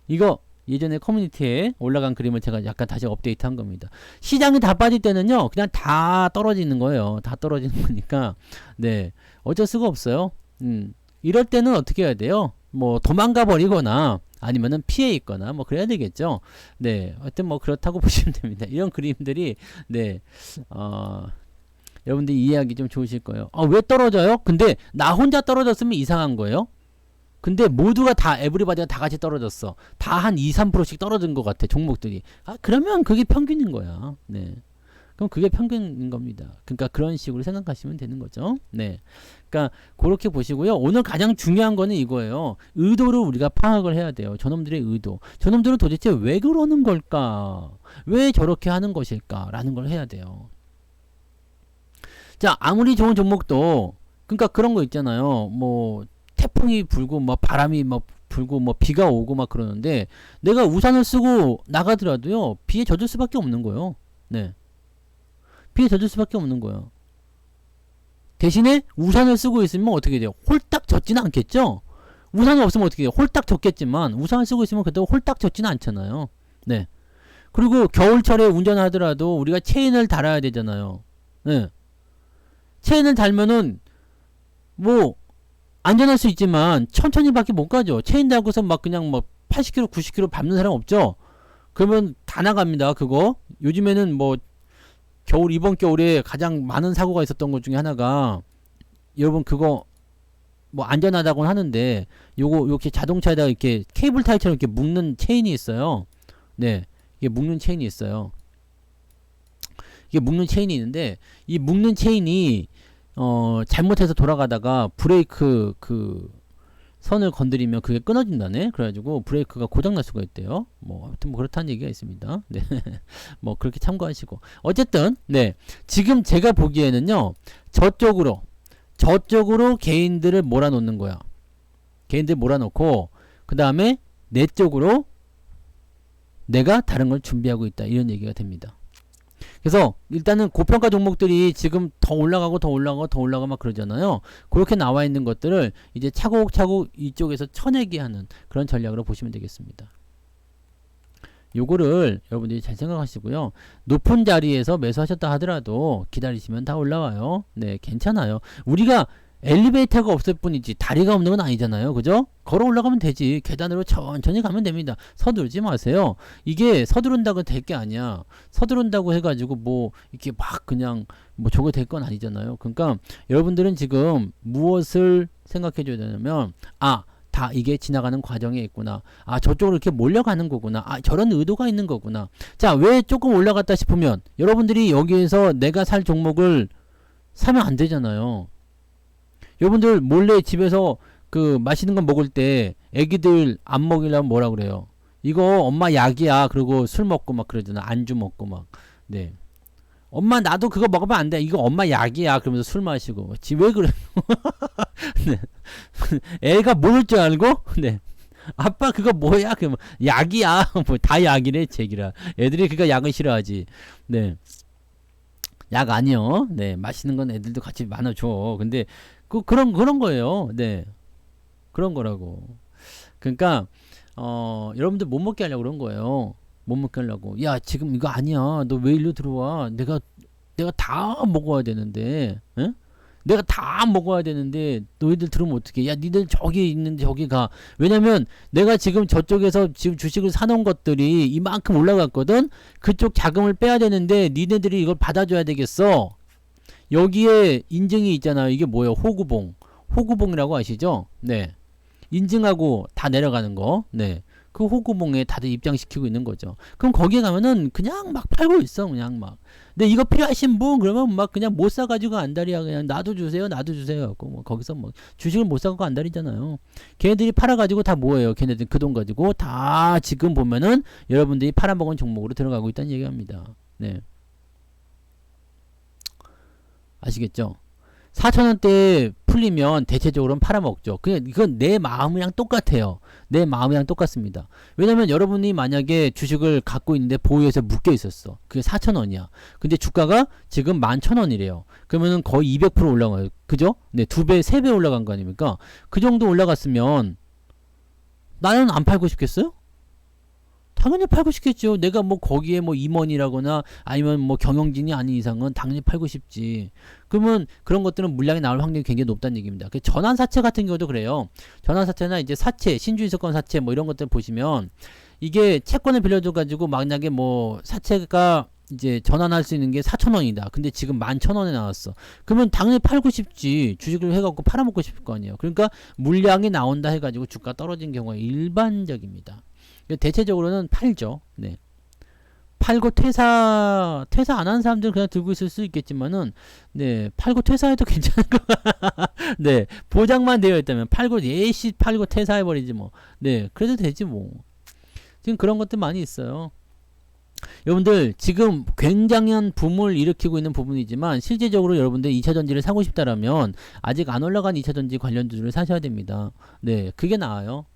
이거 예전에 커뮤니티에 올라간 그림을 제가 약간 다시 업데이트한 겁니다. 시장이 다 빠질 때는요, 그냥 다 떨어지는 거예요. 다 떨어지는 거니까, 네, 어쩔 수가 없어요. 이럴 때는 어떻게 해야 돼요? 뭐 도망가 버리거나 아니면은 피해 있거나 뭐 그래야 되겠죠. 네, 하여튼 뭐 그렇다고 보시면 됩니다. 이런 그림들이 네, 여러분들 이해하기 좀 좋으실 거예요. 왜 떨어져요? 근데 나 혼자 떨어졌으면 이상한 거예요. 근데 모두가 다 에브리바디가 다 같이 떨어졌어. 다 한 2~3%씩 떨어진 것 같아 종목들이. 그러면 그게 평균인 거야. 네. 그럼 그게 평균인 겁니다. 그러니까 그런 식으로 생각하시면 되는 거죠. 네. 그러니까 그렇게 보시고요. 오늘 가장 중요한 거는 이거예요. 의도를 우리가 파악을 해야 돼요. 저놈들의 의도. 저놈들은 도대체 왜 그러는 걸까? 왜 저렇게 하는 것일까? 라는 걸 해야 돼요. 자, 아무리 좋은 종목도 그러니까 그런 거 있잖아요. 뭐 태풍이 불고 뭐 바람이 막 불고 뭐 비가 오고 막 그러는데 내가 우산을 쓰고 나가더라도요. 비에 젖을 수밖에 없는 거예요. 네. 비에 젖을 수밖에 없는 거예요. 대신에 우산을 쓰고 있으면 어떻게 돼요? 홀딱 젖지는 않겠죠? 우산이 없으면 어떻게 돼요? 홀딱 젖겠지만 우산을 쓰고 있으면 그래도 홀딱 젖지는 않잖아요. 네. 그리고 겨울철에 운전하더라도 우리가 체인을 달아야 되잖아요. 네. 체인을 달면은 뭐 안전할 수 있지만 천천히 밖에 못 가죠. 체인 달고서 막 그냥 막 80km, 90km 밟는 사람 없죠. 그러면 다 나갑니다. 그거 요즘에는 뭐 이번 겨울에 가장 많은 사고가 있었던 것 중에 하나가, 여러분 그거 뭐 안전하다고 하는데, 요거 이렇게 자동차에다가 이렇게 케이블 타이처럼 이렇게 묶는 체인이 있어요. 네, 이게 묶는 체인이 있어요. 이게 묶는 체인이 있는데, 이 묶는 체인이 잘못해서 돌아가다가 브레이크 선을 건드리면 그게 끊어진다네. 그래가지고 브레이크가 고장날 수가 있대요. 뭐 아무튼 뭐 그렇다는 얘기가 있습니다. 네. 뭐 그렇게 참고하시고, 어쨌든 네, 지금 제가 보기에는요, 저쪽으로 개인들을 몰아놓는 거야. 개인들 몰아놓고, 그 다음에 내 쪽으로 내가 다른 걸 준비하고 있다, 이런 얘기가 됩니다. 그래서 일단은 고평가 종목들이 지금 더 올라가고 막 그러잖아요. 그렇게 나와 있는 것들을 이제 차곡차곡 이쪽에서 쳐내게 하는 그런 전략으로 보시면 되겠습니다. 요거를 여러분들이 잘 생각하시고요. 높은 자리에서 매수하셨다 하더라도 기다리시면 다 올라와요. 네, 괜찮아요. 우리가 엘리베이터가 없을 뿐이지 다리가 없는 건 아니잖아요. 그죠? 걸어 올라가면 되지. 계단으로 천천히 가면 됩니다. 서두르지 마세요. 이게 서두른다고 될 게 아니야. 서두른다고 해가지고 뭐 이렇게 막 그냥 뭐 저거 될 건 아니잖아요. 그러니까 여러분들은 지금 무엇을 생각해 줘야 되냐면, 다 이게 지나가는 과정에 있구나. 저쪽으로 이렇게 몰려가는 거구나. 저런 의도가 있는 거구나. 자, 왜 조금 올라갔다 싶으면 여러분들이 여기에서 내가 살 종목을 사면 안 되잖아요. 여러분들 몰래 집에서 그 맛있는 거 먹을 때 애기들 안 먹이려면 뭐라 그래요? 이거 엄마 약이야. 그리고 술 먹고 막 그러잖아. 안주 먹고 막. 네. 엄마 나도 그거 먹으면 안 돼. 이거 엄마 약이야. 그러면서 술 마시고. 왜 그래? 네. 애가 모를 줄 알고? 네. 아빠 그거 뭐야? 그러면 약이야. 뭐 다 약이래. 제기라. 애들이 그거 약을 싫어하지. 네. 약 아니요. 네. 맛있는 건 애들도 같이 나눠줘. 근데 그런 거예요. 네. 그런 거라고. 그러니까 여러분들 못 먹게 하려고 그런 거예요. 못 먹게 하려고. 야, 지금 이거 아니야. 너 왜 일로 들어와? 내가 다 먹어야 되는데. 에? 내가 다 먹어야 되는데 너희들 들으면 어떡해? 야, 니들 저기 있는데 저기 가. 왜냐면 내가 지금 저쪽에서 지금 주식을 사놓은 것들이 이만큼 올라갔거든. 그쪽 자금을 빼야 되는데 니네들이 이걸 받아줘야 되겠어. 여기에 인증이 있잖아요. 이게 뭐예요? 호구봉이라고 아시죠? 네. 인증하고 다 내려가는 거. 네. 그 호구봉에 다들 입장시키고 있는 거죠. 그럼 거기에 가면은 그냥 막 팔고 있어. 그냥 막. 근데 이거 필요하신 분 그러면 막 그냥 못 사가지고 안달이야. 그냥 나도 주세요. 뭐 거기서 뭐 주식을 못 사고 안달이잖아요. 걔네들이 팔아가지고 다 뭐예요? 걔네들 그 돈 가지고 다 지금 보면은 여러분들이 팔아먹은 종목으로 들어가고 있다는 얘기합니다. 네. 아시겠죠? 4,000원대 풀리면 대체적으로는 팔아먹죠. 이건 내 마음이랑 똑같아요. 내 마음이랑 똑같습니다. 왜냐면 여러분이 만약에 주식을 갖고 있는데 보유해서 묶여 있었어. 그게 4,000원이야. 근데 주가가 지금 11,000원이래요. 그러면은 거의 200% 올라가요. 그죠? 네, 2배, 3배 올라간 거 아닙니까? 그 정도 올라갔으면 나는 안 팔고 싶겠어요? 당연히 팔고 싶겠죠. 내가 뭐 거기에 뭐 임원이라거나 아니면 뭐 경영진이 아닌 이상은 당연히 팔고 싶지. 그러면 그런 것들은 물량이 나올 확률이 굉장히 높다는 얘기입니다. 그 전환사채 같은 경우도 그래요. 전환사채나 이제 사채, 신주인수권 사채 뭐 이런 것들 보시면 이게 채권을 빌려줘 가지고 만약에 뭐 사채가 이제 전환할 수 있는 게 4,000원이다. 근데 지금 11,000원에 나왔어. 그러면 당연히 팔고 싶지. 주식을 해갖고 팔아먹고 싶을 거 아니에요. 그러니까 물량이 나온다 해가지고 주가 떨어진 경우가 일반적입니다. 대체적으로는 팔죠. 네. 팔고 퇴사 안 하는 사람들은 그냥 들고 있을 수 있겠지만은, 네, 팔고 퇴사해도 괜찮을 거. 네, 보장만 되어 있다면 팔고 예시 팔고 퇴사해버리지 뭐. 네, 그래도 되지 뭐. 지금 그런 것들 많이 있어요. 여러분들 지금 굉장한 붐을 일으키고 있는 부분이지만 실제적으로 여러분들 2차전지를 사고 싶다라면 아직 안 올라간 2차전지 관련주를 사셔야 됩니다. 네, 그게 나아요.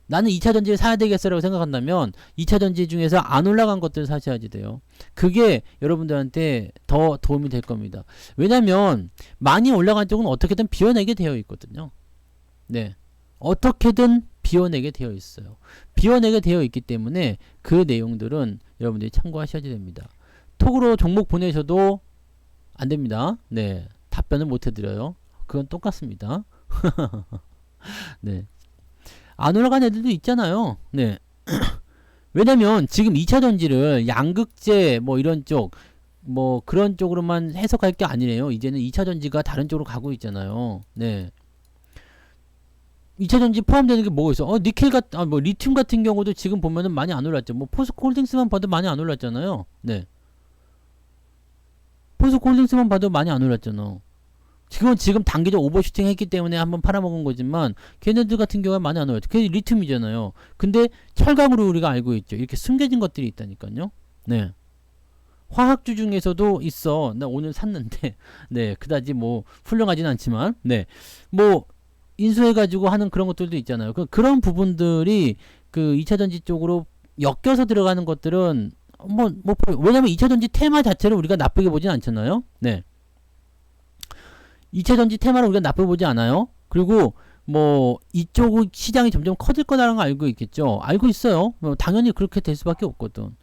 나는 2차전지를 사야 되겠어라고 생각한다면 2차전지 중에서 안 올라간 것들을 사셔야지 돼요. 그게 여러분들한테 더 도움이 될 겁니다. 왜냐면 많이 올라간 쪽은 어떻게든 비워내게 되어 있거든요. 네, 어떻게든 비워내게 되어 있어요. 비워내게 되어 있기 때문에 그 내용들은 여러분들이 참고하셔야 됩니다. 톡으로 종목 보내셔도 안 됩니다. 네, 답변을 못 해드려요. 그건 똑같습니다. 네. 안 올라간 애들도 있잖아요. 네. 왜냐면 지금 2차 전지를 양극재 뭐 이런 쪽 뭐 그런 쪽으로만 해석할 게 아니래요. 이제는 2차 전지가 다른 쪽으로 가고 있잖아요. 네. 2차 전지 포함되는 게 뭐가 있어? 뭐 리튬 같은 경우도 지금 보면은 많이 안 올랐죠. 뭐 포스코홀딩스만 봐도 많이 안 올랐잖아요. 네. 포스코홀딩스만 봐도 많이 안 올랐잖아. 지금 단기적 오버슈팅 했기 때문에 한번 팔아먹은 거지만 걔네들 같은 경우는 많이 안 올랐죠. 그게 리튬이잖아요. 근데 철강으로 우리가 알고 있죠. 이렇게 숨겨진 것들이 있다니까요. 네. 화학주 중에서도 있어. 나 오늘 샀는데, 네, 그다지 뭐 훌륭하진 않지만, 네, 뭐 인수해가지고 하는 그런 것들도 있잖아요. 그런 부분들이 그 2차 전지 쪽으로 엮여서 들어가는 것들은 왜냐면 2차 전지 테마 자체를 우리가 나쁘게 보진 않잖아요. 네, 2차 전지 테마를 우리가 나쁘게 보지 않아요. 그리고 뭐 이쪽 시장이 점점 커질 거라는 걸 알고 있겠죠. 알고 있어요. 뭐 당연히 그렇게 될 수밖에 없거든.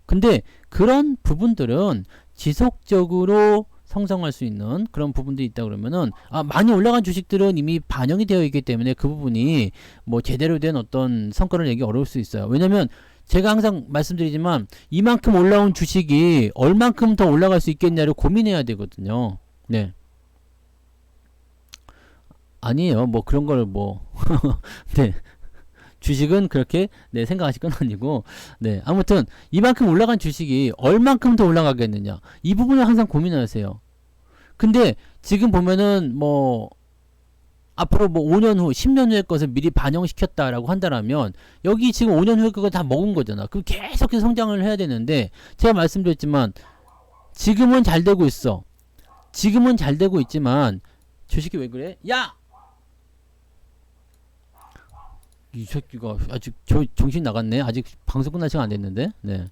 근데 그런 부분들은 지속적으로 성장할 수 있는 그런 부분들이 있다 그러면은 많이 올라간 주식들은 이미 반영이 되어 있기 때문에 그 부분이 뭐 제대로 된 어떤 성과를 내기 어려울 수 있어요. 왜냐면 제가 항상 말씀드리지만 이만큼 올라온 주식이 얼만큼 더 올라갈 수 있겠냐를 고민해야 되거든요. 네. 아니에요. 뭐 그런 걸 뭐 네. 주식은 그렇게 네 생각하실 건 아니고 네 아무튼 이만큼 올라간 주식이 얼만큼 더 올라가겠느냐 이 부분을 항상 고민하세요. 근데 지금 보면은 뭐 앞으로 뭐 5년 후 10년 후의 것을 미리 반영시켰다라고 한다라면 여기 지금 5년 후의 그거 다 먹은 거잖아. 그럼 계속해서 성장을 해야 되는데 제가 말씀드렸지만 지금은 잘 되고 있어. 지금은 잘 되고 있지만 주식이 왜 그래? 야! 이 새끼가 아직 정신 나갔네. 아직 방송 끝날 시간 안 됐는데. 네.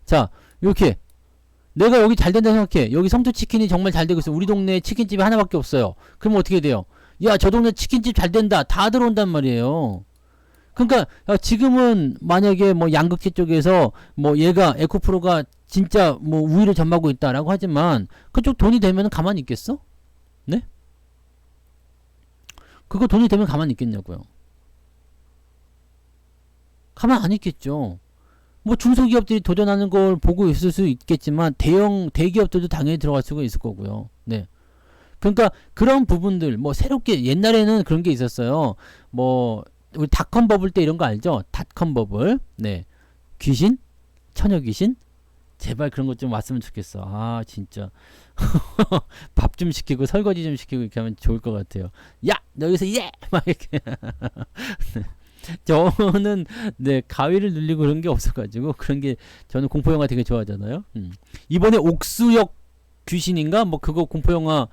자, 이렇게 내가 여기 잘 된다 생각해. 여기 성토치킨이 정말 잘 되고 있어. 우리 동네에 치킨집이 하나밖에 없어요. 그럼 어떻게 돼요? 야, 저 동네 치킨집 잘 된다. 다 들어온단 말이에요. 그러니까 지금은 만약에 뭐 양극재 쪽에서 뭐 얘가 에코프로가 진짜 뭐 우위를 점하고 있다라고 하지만 그쪽 돈이 되면 가만히 있겠어? 네? 그거 돈이 되면 가만히 있겠냐고요. 가만 안 있겠죠. 뭐 중소기업들이 도전하는 걸 보고 있을 수 있겠지만 대기업들도 당연히 들어갈 수가 있을 거고요. 네. 그러니까 그런 부분들 뭐 새롭게 옛날에는 그런 게 있었어요. 뭐 우리 닷컴 버블 때 이런 거 알죠? 닷컴 버블. 네. 귀신? 처녀 귀신? 제발 그런 것 좀 왔으면 좋겠어. 아 진짜 밥 좀 시키고 설거지 좀 시키고 이렇게 하면 좋을 것 같아요. 야! 너 여기서 예! 막 이렇게 저는 네 가위를 눌리고 그런 게 없어가지고 그런 게 저는 공포 영화 되게 좋아하잖아요. 이번에 옥수역 귀신인가 뭐 그거 공포 영화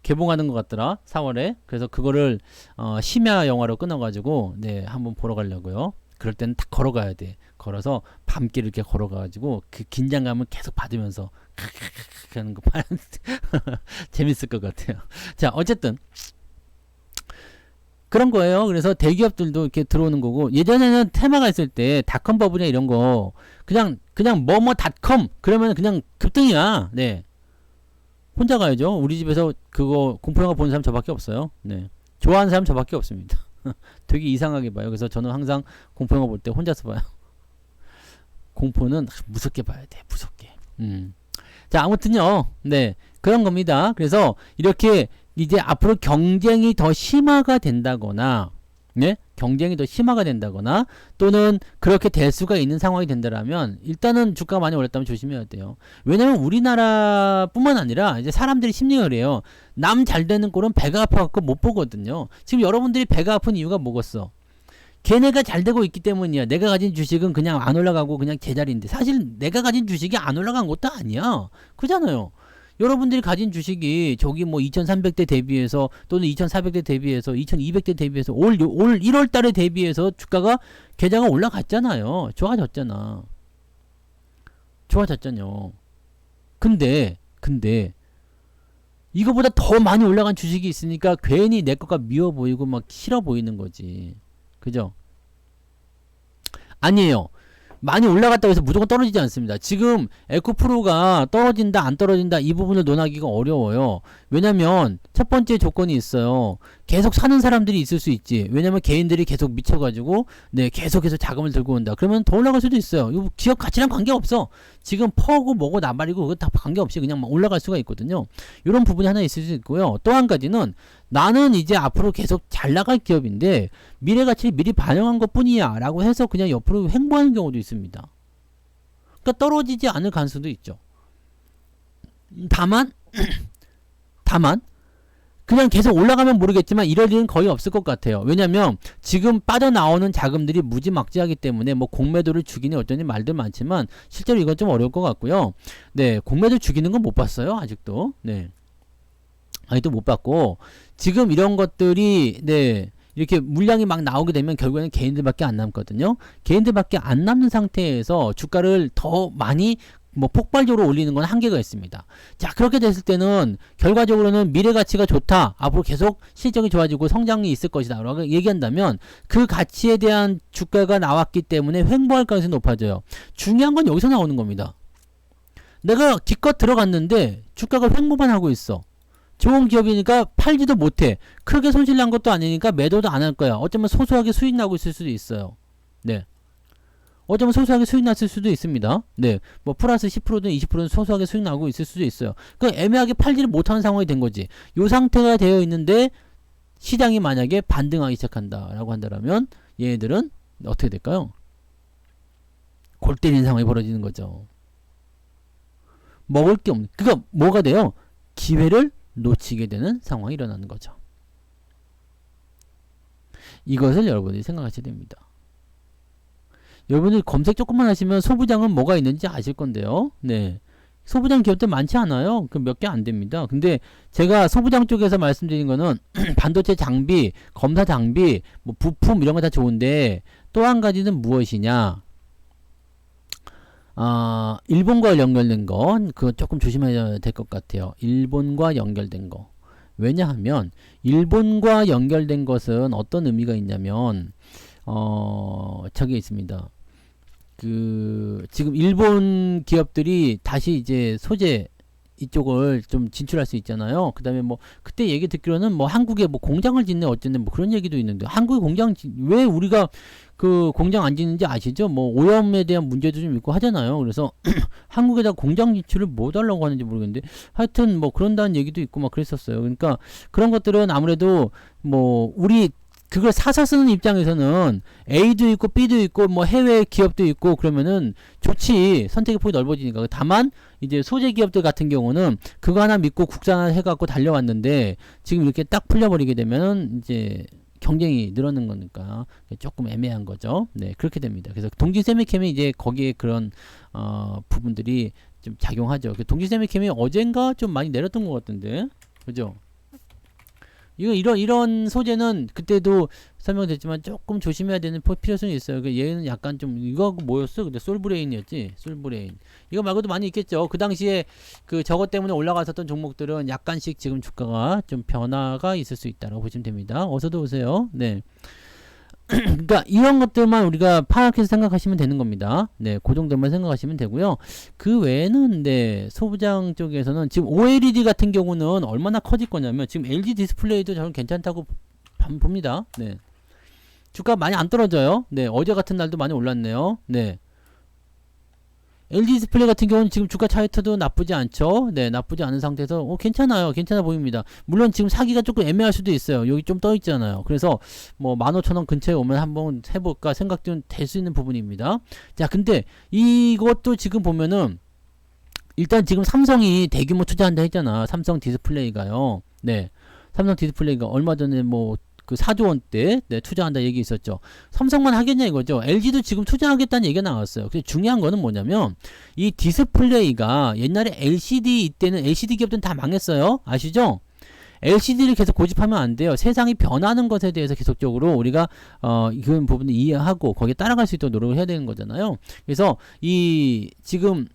개봉하는 것 같더라 4월에. 그래서 그거를 심야 영화로 끊어가지고 네 한번 보러 가려고요. 그럴 때는 딱 걸어가야 돼. 걸어서 밤길 이렇게 걸어가가지고 그 긴장감을 계속 받으면서 하는 거 봐야 재밌을 것 같아요. 자 어쨌든. 그런 거예요. 그래서 대기업들도 이렇게 들어오는 거고 예전에는 테마가 있을 때 닷컴 버블이나 이런 거 그냥 뭐뭐 닷컴 그러면 그냥 급등이야. 네. 혼자 가야죠. 우리 집에서 그거 공포영화 보는 사람 저밖에 없어요. 네. 좋아하는 사람 저밖에 없습니다. 되게 이상하게 봐요. 그래서 저는 항상 공포영화 볼 때 혼자서 봐요. 공포는 무섭게 봐야 돼. 무섭게. 자 아무튼요. 네. 그런 겁니다. 그래서 이렇게 이제 앞으로 경쟁이 더 심화가 된다거나 네? 경쟁이 더 심화가 된다거나 또는 그렇게 될 수가 있는 상황이 된다라면 일단은 주가가 많이 올랐다면 조심해야 돼요. 왜냐면 우리나라뿐만 아니라 이제 사람들이 심리가 그래요. 남 잘 되는 꼴은 배가 아파갖고 못 보거든요. 지금 여러분들이 배가 아픈 이유가 뭐겠어? 걔네가 잘 되고 있기 때문이야. 내가 가진 주식은 그냥 안 올라가고 그냥 제자리인데 사실 내가 가진 주식이 안 올라간 것도 아니야. 그잖아요. 여러분들이 가진 주식이 저기 뭐 2300대 대비해서 또는 2400대 대비해서 2200대 대비해서 올 1월 달에 대비해서 주가가 계좌가 올라갔잖아요. 좋아졌잖아요. 근데 이거보다 더 많이 올라간 주식이 있으니까 괜히 내 거가 미워 보이고 막 싫어 보이는 거지. 그죠? 아니에요. 많이 올라갔다고 해서 무조건 떨어지지 않습니다. 지금 에코프로가 떨어진다 안 떨어진다 이 부분을 논하기가 어려워요. 왜냐면 첫 번째 조건이 있어요. 계속 사는 사람들이 있을 수 있지. 왜냐면 개인들이 계속 미쳐가지고 네 계속해서 자금을 들고 온다. 그러면 더 올라갈 수도 있어요. 이거 기업 가치랑 관계없어. 지금 퍼고 뭐고 나발이고 그거 다 관계없이 그냥 막 올라갈 수가 있거든요. 이런 부분이 하나 있을 수 있고요. 또 한 가지는 나는 이제 앞으로 계속 잘 나갈 기업인데 미래 가치를 미리 반영한 것 뿐이야 라고 해서 그냥 옆으로 횡보하는 경우도 있습니다. 그러니까 떨어지지 않을 가능성도 있죠. 다만 그냥 계속 올라가면 모르겠지만 이럴 일은 거의 없을 것 같아요. 왜냐면 지금 빠져나오는 자금들이 무지막지하기 때문에 뭐 공매도를 죽이니 어쩌니 말들 많지만 실제로 이건 좀 어려울 것 같고요. 네, 공매도 죽이는 건 못 봤어요. 아직도. 네. 아직도 못 봤고 지금 이런 것들이 네 이렇게 물량이 막 나오게 되면 결국에는 개인들밖에 안 남거든요. 개인들밖에 안 남는 상태에서 주가를 더 많이 뭐 폭발적으로 올리는 건 한계가 있습니다. 자, 그렇게 됐을 때는 결과적으로는 미래 가치가 좋다. 앞으로 계속 실적이 좋아지고 성장이 있을 것이다. 라고 얘기한다면 그 가치에 대한 주가가 나왔기 때문에 횡보할 가능성이 높아져요. 중요한 건 여기서 나오는 겁니다. 내가 기껏 들어갔는데 주가가 횡보만 하고 있어. 좋은 기업이니까 팔지도 못해. 크게 손실 난 것도 아니니까 매도도 안 할 거야. 어쩌면 소소하게 수익 나고 있을 수도 있어요. 네. 어쩌면 소소하게 수익 났을 수도 있습니다. 네. 뭐 플러스 10%든 20%든 소소하게 수익 나고 있을 수도 있어요. 그러니까 애매하게 팔지를 못하는 상황이 된 거지. 요 상태가 되어 있는데 시장이 만약에 반등하기 시작한다라고 한다면 얘네들은 어떻게 될까요? 골 때리는 상황이 벌어지는 거죠. 먹을 게 없는. 그러니까 뭐가 돼요? 기회를 놓치게 되는 상황이 일어나는 거죠. 이것을 여러분들이 생각하셔야 됩니다. 여러분들 검색 조금만 하시면 소부장은 뭐가 있는지 아실 건데요. 네. 소부장 기업들 많지 않아요. 그 몇 개 안 됩니다. 근데 제가 소부장 쪽에서 말씀드린 거는 반도체 장비, 검사 장비, 뭐 부품 이런 거 다 좋은데 또 한 가지는 무엇이냐? 일본과 연결된 건 그거 조금 조심해야 될 것 같아요. 일본과 연결된 거. 왜냐하면 일본과 연결된 것은 어떤 의미가 있냐면 저기 있습니다. 지금 일본 기업들이 다시 이제 소재 이쪽을 좀 진출할 수 있잖아요. 그 다음에 뭐 그때 얘기 듣기로는 뭐 한국에 뭐 공장을 짓네 어쨌네 뭐 그런 얘기도 있는데 한국에 왜 우리가 그 공장 안 짓는지 아시죠? 뭐 오염에 대한 문제도 좀 있고 하잖아요. 그래서 한국에다 공장 진출을 못 하려고 하는지 모르겠는데 하여튼 뭐 그런다는 얘기도 있고 막 그랬었어요. 그러니까 그런 것들은 아무래도 뭐 우리 그걸 사서 쓰는 입장에서는 A도 있고 B도 있고 뭐 해외 기업도 있고 그러면은 좋지. 선택의 폭이 넓어지니까. 다만 이제 소재 기업들 같은 경우는 그거 하나 믿고 국산 해갖고 달려왔는데 지금 이렇게 딱 풀려버리게 되면은 이제 경쟁이 늘어나는 거니까 조금 애매한 거죠. 네, 그렇게 됩니다. 그래서 동진세미캠이 이제 거기에 그런 부분들이 좀 작용하죠. 동진세미캠이 어젠가 좀 많이 내렸던 것 같은데, 그죠? 이런 소재는 그때도 설명됐지만 조금 조심해야 되는 필요성이 있어요. 얘는 약간 좀 이거하고 뭐였어? 근데 솔브레인이었지. 솔브레인. 이거 말고도 많이 있겠죠. 그 당시에 저것 때문에 올라갔었던 종목들은 약간씩 지금 주가가 좀 변화가 있을 수 있다고 보시면 됩니다. 어서도 오세요. 네. 그러니까 이런 것들만 우리가 파악해서 생각하시면 되는 겁니다. 네, 그 정도만 생각하시면 되고요. 그 외에는 네, 소부장 쪽에서는 지금 OLED 같은 경우는 얼마나 커질 거냐면 지금 LG 디스플레이도 저는 괜찮다고 봅니다. 네. 주가 많이 안 떨어져요. 네, 어제 같은 날도 많이 올랐네요. 네. LG 디스플레이 같은 경우는 지금 주가 차이트도 나쁘지 않죠. 네, 나쁘지 않은 상태에서 괜찮아요. 괜찮아 보입니다. 물론 지금 사기가 조금 애매할 수도 있어요. 여기 좀 떠 있잖아요. 그래서 뭐 15,000원 근처에 오면 한번 해볼까 생각 좀 될 수 있는 부분입니다. 자, 근데 이것도 지금 보면은 일단 지금 삼성이 대규모 투자한다 했잖아. 삼성 디스플레이가요. 네, 삼성 디스플레이가 얼마 전에 뭐 그 4조 원대 네, 투자한다 얘기 있었죠. 삼성만 하겠냐 이거죠. LG도 지금 투자하겠다는 얘기가 나왔어요. 근데 중요한 거는 뭐냐면 이 디스플레이가 옛날에 LCD 이때는 LCD 기업들은 다 망했어요. 아시죠? LCD를 계속 고집하면 안 돼요. 세상이 변하는 것에 대해서 계속적으로 우리가 이런 부분을 이해하고 거기에 따라갈 수 있도록 노력을 해야 되는 거잖아요. 그래서 이 지금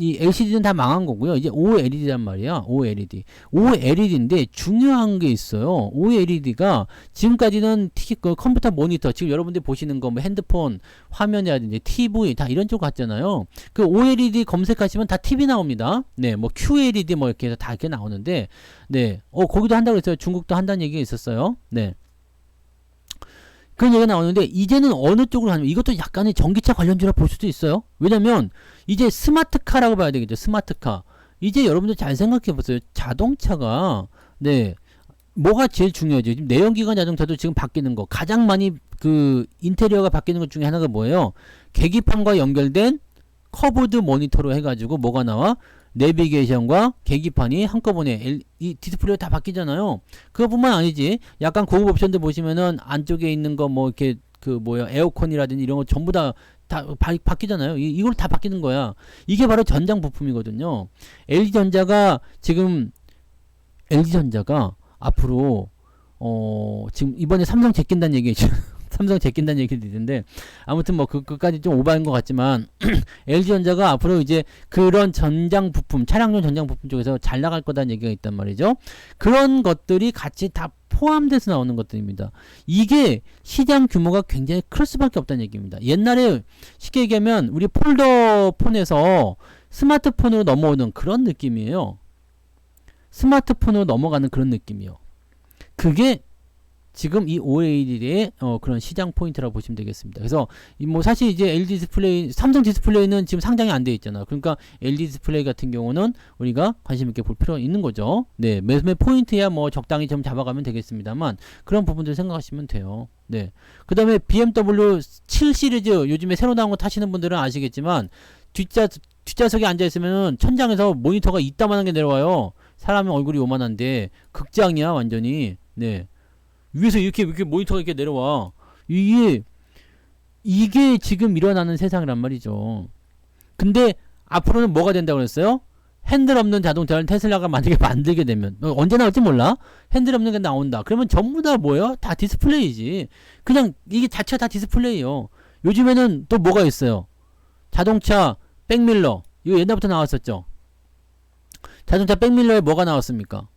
이 LCD는 다 망한 거고요. 이제 OLED란 말이야. OLED. OLED인데 중요한 게 있어요. OLED가 지금까지는 그 컴퓨터 모니터, 지금 여러분들이 보시는 거 뭐 핸드폰 화면이라든지 TV 다 이런 쪽 같잖아요. 그 OLED 검색하시면 다 TV 나옵니다. 네, 뭐 QLED 뭐 이렇게 해서 다 이렇게 나오는데, 네, 거기도 한다고 했어요. 중국도 한다는 얘기가 있었어요. 네. 그런 얘기가 나오는데 이제는 어느 쪽으로 가냐면 이것도 약간의 전기차 관련주라 볼 수도 있어요. 왜냐면 이제 스마트카라고 봐야 되겠죠. 스마트카. 이제 여러분들 잘 생각해 보세요. 자동차가 네 뭐가 제일 중요하죠? 지금 내연기관 자동차도 지금 바뀌는 거 가장 많이 그 인테리어가 바뀌는 것 중에 하나가 뭐예요? 계기판과 연결된 커브드 모니터로 해가지고 뭐가 나와? 내비게이션과 계기판이 한꺼번에 이 디스플레이가 다 바뀌잖아요. 그것뿐만 아니지. 약간 고급 옵션들 보시면은 안쪽에 있는 거 뭐 이렇게 그 뭐야 에어컨이라든지 이런 거 전부 다 바뀌잖아요. 이걸 다 바뀌는 거야. 이게 바로 전장 부품이거든요. LG전자가 지금 LG전자가 앞으로 지금 이번에 삼성 제낀다는 얘기죠. 삼성 제낀다는 얘기도 있는데 아무튼 뭐 그까지 좀 오버한 것 같지만 LG전자가 앞으로 이제 그런 전장 부품 차량용 전장 부품 쪽에서 잘 나갈 거다는 얘기가 있단 말이죠. 그런 것들이 같이 다 포함돼서 나오는 것들입니다. 이게 시장 규모가 굉장히 클 수밖에 없다는 얘기입니다. 옛날에 쉽게 얘기하면 우리 폴더폰에서 스마트폰으로 넘어오는 그런 느낌이에요. 스마트폰으로 넘어가는 그런 느낌이요. 그게 지금 이 OLED의 그런 시장 포인트라고 보시면 되겠습니다. 그래서 뭐 사실 이제 LG 디스플레이, 삼성 디스플레이는 지금 상장이 안 돼 있잖아. 그러니까 LG 디스플레이 같은 경우는 우리가 관심 있게 볼 필요가 있는 거죠. 네, 매매 포인트야 뭐 적당히 좀 잡아가면 되겠습니다만 그런 부분들 생각하시면 돼요. 네. 그다음에 BMW 7 시리즈 요즘에 새로 나온 거 타시는 분들은 아시겠지만 뒷좌석에 앉아 있으면은 천장에서 모니터가 이따만한 게 내려와요. 사람의 얼굴이 요만한데 극장이야 완전히. 네. 위에서 이렇게 모니터가 이렇게 내려와. 이게 지금 일어나는 세상이란 말이죠. 근데 앞으로는 뭐가 된다고 그랬어요? 핸들 없는 자동차를 테슬라가 만약에 만들게 되면 언제 나올지 몰라. 핸들 없는 게 나온다. 그러면 전부 다 뭐예요? 다 디스플레이지. 그냥 이게 자체가 다 디스플레이요. 요즘에는 또 뭐가 있어요? 자동차 백밀러. 이거 옛날부터 나왔었죠. 자동차 백밀러에 뭐가 나왔습니까?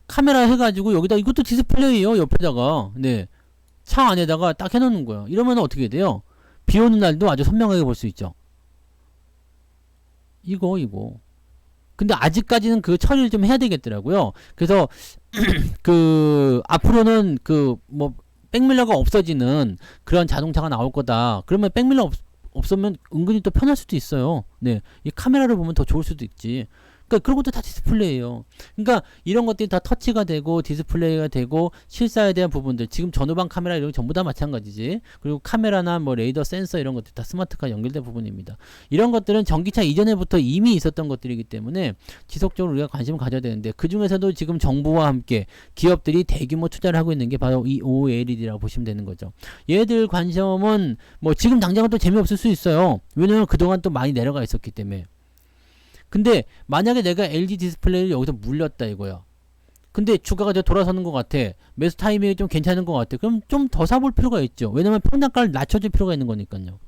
카메라 해가지고 여기다 이것도 디스플레이요. 옆에다가 네 차 안에다가 딱 해놓는 거예요. 이러면 어떻게 돼요? 비 오는 날도 아주 선명하게 볼 수 있죠. 이거 근데 아직까지는 그 처리를 좀 해야 되겠더라고요. 그래서 그 앞으로는 그 뭐 백밀러가 없어지는 그런 자동차가 나올 거다. 그러면 백밀러 없으면 은근히 또 편할 수도 있어요. 네, 이 카메라를 보면 더 좋을 수도 있지. 그러니까 그런 것도 다 디스플레이예요. 그러니까 이런 것들이 다 터치가 되고 디스플레이가 되고 실사에 대한 부분들, 지금 전후방 카메라 이런 거 전부 다 마찬가지지. 그리고 카메라나 뭐 레이더 센서 이런 것들 다 스마트카 연결된 부분입니다. 이런 것들은 전기차 이전에부터 이미 있었던 것들이기 때문에 지속적으로 우리가 관심을 가져야 되는데, 그 중에서도 지금 정부와 함께 기업들이 대규모 투자를 하고 있는 게 바로 이 OLED라고 보시면 되는 거죠. 얘들 관심은 뭐 지금 당장은 또 재미없을 수 있어요. 왜냐면 그동안 또 많이 내려가 있었기 때문에. 근데 만약에 내가 LG 디스플레이를 여기서 물렸다 이거야. 근데 주가가 이제 돌아서는 것 같아. 매수 타이밍이 좀 괜찮은 것 같아. 그럼 좀 더 사볼 필요가 있죠. 왜냐면 평단가를 낮춰줄 필요가 있는 거니까요.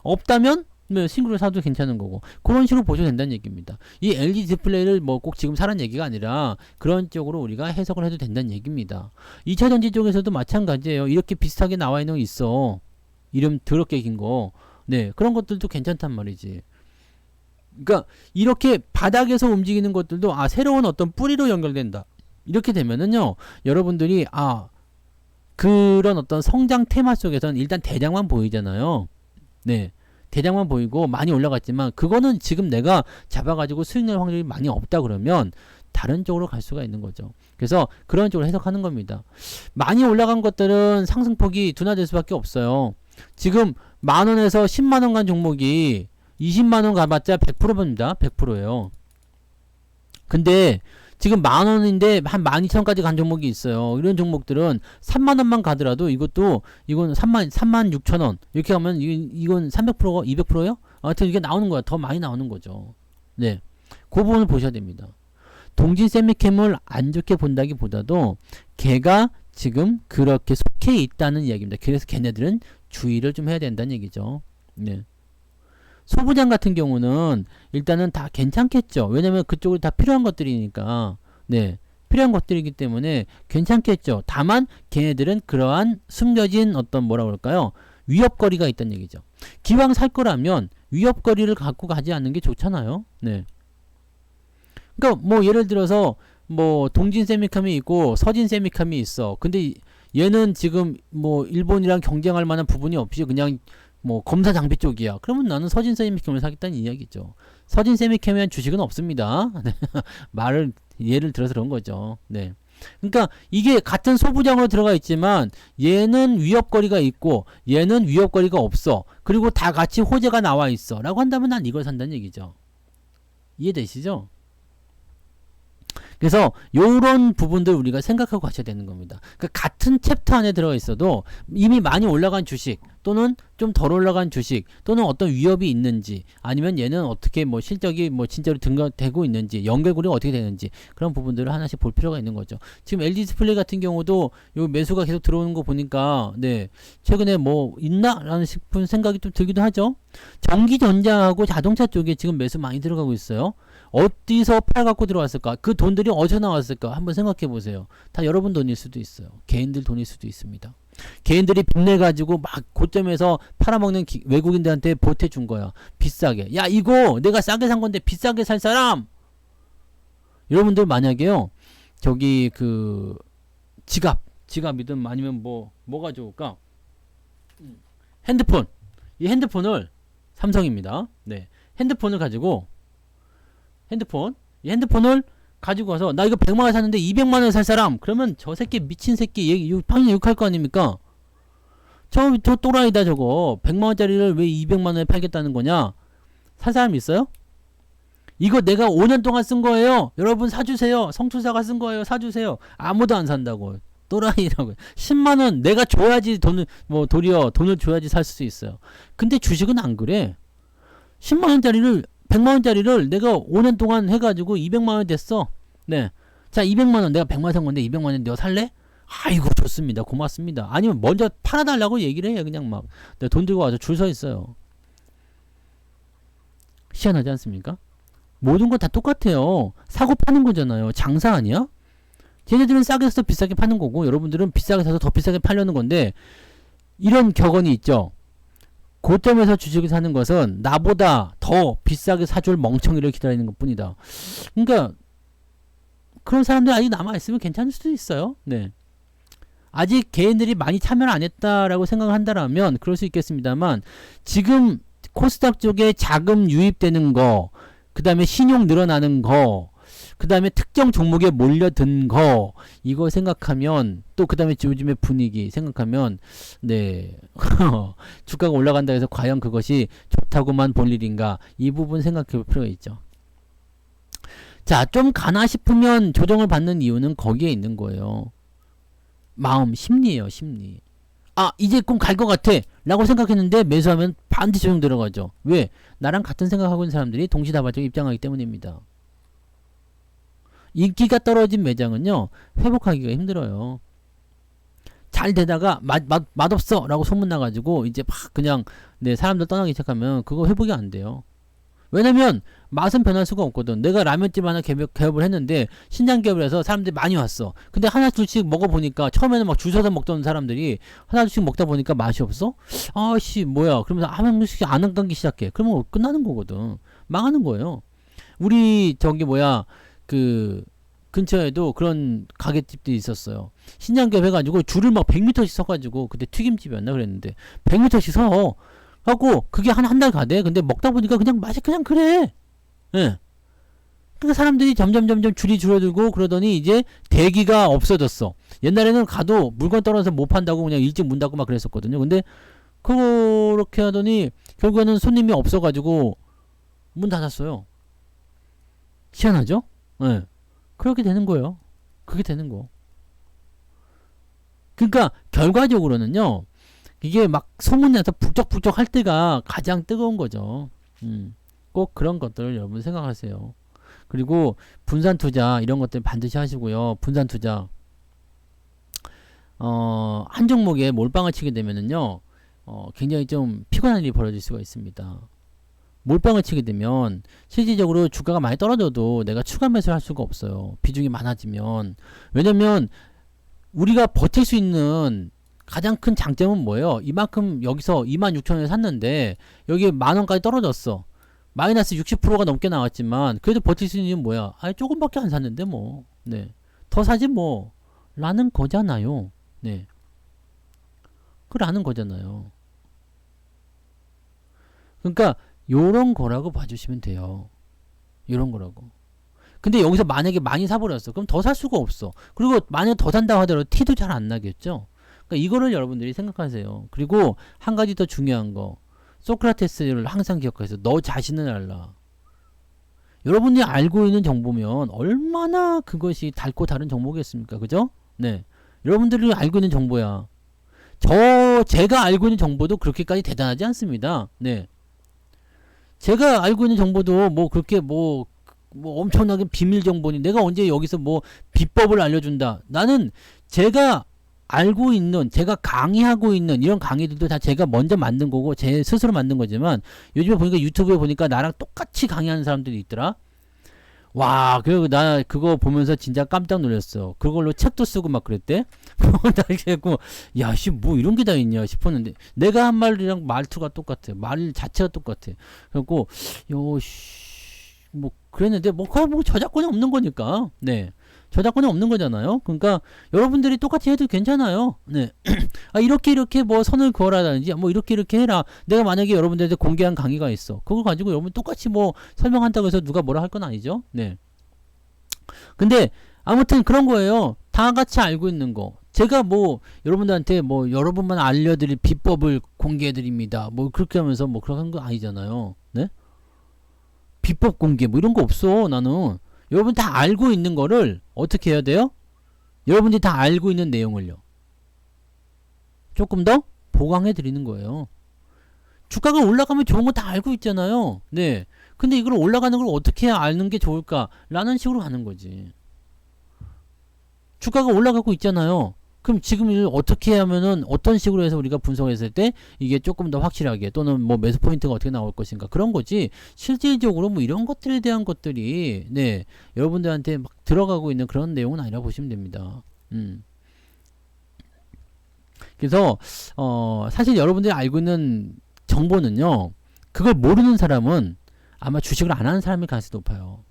없다면 싱글로 사도 괜찮은 거고. 그런 식으로 보셔도 된다는 얘기입니다. 이 LG 디스플레이를 뭐 꼭 지금 사라는 얘기가 아니라 그런 쪽으로 우리가 해석을 해도 된다는 얘기입니다. 2차전지 쪽에서도 마찬가지예요. 이렇게 비슷하게 나와 있는 거 있어. 이름 더럽게 긴 거. 네, 그런 것들도 괜찮단 말이지. 그러니까 이렇게 바닥에서 움직이는 것들도 새로운 어떤 뿌리로 연결된다. 이렇게 되면은요, 여러분들이 그런 어떤 성장 테마 속에서는 일단 대장만 보이잖아요. 네, 대장만 보이고 많이 올라갔지만 그거는 지금 내가 잡아가지고 수익 낼 확률이 많이 없다 그러면 다른 쪽으로 갈 수가 있는 거죠. 그래서 그런 쪽으로 해석하는 겁니다. 많이 올라간 것들은 상승폭이 둔화될 수밖에 없어요. 지금 10,000원에서 100,000원 간 종목이 20만원 가봤자 100%입니다. 100%예요. 근데 지금 10,000원인데 한 12,000원까지 간 종목이 있어요. 이런 종목들은 3만원만 가더라도 이건 36,000원. 이렇게 하면 이건 300%가 200%요? 하여튼 이게 나오는 거야. 더 많이 나오는 거죠. 네. 그 부분을 보셔야 됩니다. 동진 세미캠을 안 좋게 본다기보다도 걔가 지금 그렇게 속해 있다는 이야기입니다. 그래서 걔네들은 주의를 좀 해야 된다는 얘기죠. 네. 소부장 같은 경우는 일단은 다 괜찮겠죠. 왜냐면 그쪽은 다 필요한 것들이니까. 네. 필요한 것들이기 때문에 괜찮겠죠. 다만 걔네들은 그러한 숨겨진 어떤 뭐라 그럴까요? 위협거리가 있다는 얘기죠. 기왕 살 거라면 위협거리를 갖고 가지 않는 게 좋잖아요. 네. 그러니까 뭐 예를 들어서 뭐 동진 세미캄이 있고 서진 세미캄이 있어. 근데 얘는 지금 뭐 일본이랑 경쟁할 만한 부분이 없이 그냥 뭐 검사 장비 쪽이야. 그러면 나는 서진 세미캠을 사겠다는 이야기죠. 서진 세미캠에 주식은 없습니다. 말을 예를 들어서 그런 거죠. 네. 그러니까 이게 같은 소부장으로 들어가 있지만 얘는 위협거리가 있고 얘는 위협거리가 없어. 그리고 다 같이 호재가 나와 있어. 라고 한다면 난 이걸 산다는 얘기죠. 이해되시죠? 그래서 요런 부분들 우리가 생각하고 가셔야 되는 겁니다. 그러니까 같은 챕터 안에 들어가 있어도 이미 많이 올라간 주식 또는 좀 덜 올라간 주식 또는 어떤 위협이 있는지 아니면 얘는 어떻게 뭐 실적이 뭐 진짜로 등가되고 있는지 연결고리가 어떻게 되는지 그런 부분들을 하나씩 볼 필요가 있는 거죠. 지금 LG 디스플레이 같은 경우도 요 매수가 계속 들어오는 거 보니까 네 최근에 뭐 있나? 라는 싶은 생각이 좀 들기도 하죠. 전기전자하고 자동차 쪽에 지금 매수 많이 들어가고 있어요. 어디서 팔갖고 들어왔을까? 그 돈들이 어디서 나왔을까? 한번 생각해 보세요. 다 여러분 돈일 수도 있어요. 개인들 돈일 수도 있습니다. 개인들이 빚내가지고 막 고점에서 팔아먹는 외국인들한테 보태준 거야. 비싸게. 야, 이거 내가 싸게 산 건데 비싸게 살 사람! 여러분들 만약에요, 저기 그 지갑이든 아니면 뭐가 좋을까? 핸드폰. 이 핸드폰을 삼성입니다. 네. 핸드폰을 가지고 이 핸드폰을 가지고 와서 나 이거 100만원 샀는데 200만원에 살 사람 그러면 저 새끼 미친 새끼 당연히 욕할 거 아닙니까? 저 또라이다 저거 100만원짜리를 왜 200만원에 팔겠다는 거냐? 살 사람 있어요? 이거 내가 5년 동안 쓴 거예요. 여러분 사주세요. 성투사가 쓴 거예요. 사주세요. 아무도 안 산다고. 또라이라고. 10만원 내가 줘야지 도리어 돈을 줘야지 살 수 있어요. 근데 주식은 안 그래. 10만원짜리를 100만원짜리를 내가 5년 동안 해가지고 200만원 됐어. 네. 자, 200만원 내가 100만원 산 건데 200만원 너 살래? 아이고, 좋습니다. 고맙습니다. 아니면 먼저 팔아달라고 얘기를 해요. 그냥 막. 내가 돈 들고 와서 줄 서 있어요. 희한하지 않습니까? 모든 건 다 똑같아요. 사고 파는 거잖아요. 장사 아니야? 걔네들은 싸게 사서 비싸게 파는 거고, 여러분들은 비싸게 사서 더 비싸게 팔려는 건데, 이런 격언이 있죠. 고점에서 주식을 사는 것은 나보다 더 비싸게 사줄 멍청이를 기다리는 것 뿐이다. 그러니까 그런 사람들 아직 남아있으면 괜찮을 수도 있어요. 네. 아직 개인들이 많이 참여를 안 했다라고 생각을 한다면 그럴 수 있겠습니다만 지금 코스닥 쪽에 자금 유입되는 거, 그 다음에 신용 늘어나는 거, 그 다음에 특정 종목에 몰려든 거, 이거 생각하면, 또 그 다음에 요즘의 분위기 생각하면, 네, 주가가 올라간다 해서 과연 그것이 좋다고만 볼 일인가, 이 부분 생각해 볼 필요가 있죠. 자, 좀 가나 싶으면 조정을 받는 이유는 거기에 있는 거예요. 마음, 심리예요, 심리. 아, 이제 꼭 갈 것 같아 라고 생각했는데 매수하면 반드시 조정 들어가죠. 왜? 나랑 같은 생각하고 있는 사람들이 동시다발적으로 입장하기 때문입니다. 인기가 떨어진 매장은요 회복하기가 힘들어요. 잘 되다가 맛없어 라고 소문나가지고 이제 막 그냥 네 사람들 떠나기 시작하면 그거 회복이 안 돼요. 왜냐면 맛은 변할 수가 없거든. 내가 라면집 하나 개업을 했는데 신장 개업을 해서 사람들이 많이 왔어. 근데 하나 둘씩 먹어보니까 처음에는 막 줄 서서 먹던 사람들이 하나 둘씩 먹다 보니까 맛이 없어? 아씨 뭐야 그러면서 한 명씩 안 가기 시작해. 그러면 끝나는 거거든. 망하는 거예요. 우리 저기 뭐야 그 근처에도 그런 가게집들이 있었어요. 신장개업 해가지고 줄을 막 100m씩 서가지고 그때 튀김집이었나 그랬는데 100m씩 서 하고 그게 한 달 가대. 근데 먹다 보니까 그냥 맛이 그냥 그래. 예. 그러니까 사람들이 점점 줄이 줄어들고 그러더니 이제 대기가 없어졌어. 옛날에는 가도 물건 떨어져서 못 판다고 그냥 일찍 문 닫고 막 그랬었거든요. 근데 그렇게 하더니 결국에는 손님이 없어가지고 문 닫았어요. 희한하죠? 예. 그렇게 되는 거예요. 그게 되는 거. 그러니까 결과적으로는요. 이게 막 소문나서 북적북적 할 때가 가장 뜨거운 거죠. 꼭 그런 것들을 여러분 생각하세요. 그리고 분산 투자 이런 것들 반드시 하시고요. 분산 투자 한 종목에 몰빵을 치게 되면은요. 굉장히 좀 피곤한 일이 벌어질 수가 있습니다. 몰빵을 치게 되면 실질적으로 주가가 많이 떨어져도 내가 추가 매수를 할 수가 없어요. 비중이 많아지면. 왜냐면 우리가 버틸 수 있는 가장 큰 장점은 뭐예요? 이만큼 여기서 26,000원에 샀는데 여기 만원까지 떨어졌어. 마이너스 60%가 넘게 나왔지만 그래도 버틸 수 있는 이유는 뭐야? 아니 조금밖에 안 샀는데 뭐. 네. 더 사지 뭐. 라는 거잖아요. 네. 그라는 거잖아요. 그러니까 요런 거라고 봐주시면 돼요. 요런 거라고. 근데 여기서 만약에 많이 사버렸어. 그럼 더 살 수가 없어. 그리고 만약 더 산다고 하더라도 티도 잘 안 나겠죠. 그러니까 이거를 여러분들이 생각하세요. 그리고 한 가지 더 중요한 거. 소크라테스를 항상 기억해서 너 자신을 알라. 여러분이 알고 있는 정보면 얼마나 그것이 달고 다른 정보겠습니까? 그죠? 네. 여러분들이 알고 있는 정보야. 제가 알고 있는 정보도 그렇게까지 대단하지 않습니다. 네. 제가 알고 있는 정보도 뭐 그렇게 뭐 엄청나게 비밀 정보니 내가 언제 여기서 뭐 비법을 알려준다. 나는 제가 알고 있는, 제가 강의하고 있는 이런 강의들도 다 제가 먼저 만든 거고 제 스스로 만든 거지만 요즘에 보니까 유튜브에 보니까 나랑 똑같이 강의하는 사람들이 있더라. 와, 그리고 나 그거 보면서 진짜 깜짝 놀랐어. 그걸로 책도 쓰고 막 그랬대. 나 그래갖고 야, 씨, 뭐 이런 게 다 있냐 싶었는데 내가 한 말이랑 말투가 똑같아. 말 자체가 똑같아. 그래갖고 뭐 그랬는데 뭐 그냥 뭐 저작권이 없는 거니까. 네. 저작권이 없는 거잖아요. 그러니까 여러분들이 똑같이 해도 괜찮아요. 네. 아, 이렇게 뭐 선을 그어라든지 뭐 이렇게 해라. 내가 만약에 여러분들한테 공개한 강의가 있어. 그거 가지고 여러분 똑같이 뭐 설명한다고 해서 누가 뭐라 할 건 아니죠. 네. 근데 아무튼 그런 거예요. 다 같이 알고 있는 거. 제가 뭐 여러분들한테 뭐 여러분만 알려드릴 비법을 공개해드립니다. 뭐 그렇게 하면서 뭐 그런 거 아니잖아요. 네? 비법 공개 뭐 이런 거 없어. 나는. 여러분 다 알고 있는 거를 어떻게 해야 돼요? 여러분들이 다 알고 있는 내용을요. 조금 더 보강해 드리는 거예요. 주가가 올라가면 좋은 거 다 알고 있잖아요. 네. 근데 이걸 올라가는 걸 어떻게 해야 아는 게 좋을까? 라는 식으로 가는 거지. 주가가 올라가고 있잖아요. 그럼 지금 어떻게 하면은 어떤 식으로 해서 우리가 분석했을 때 이게 조금 더 확실하게 또는 뭐 매수 포인트가 어떻게 나올 것인가 그런 거지 실질적으로 뭐 이런 것들에 대한 것들이 네 여러분들한테 막 들어가고 있는 그런 내용은 아니라 보시면 됩니다. 그래서 사실 여러분들이 알고 있는 정보는요 그걸 모르는 사람은 아마 주식을 안 하는 사람일 가능성이 높아요.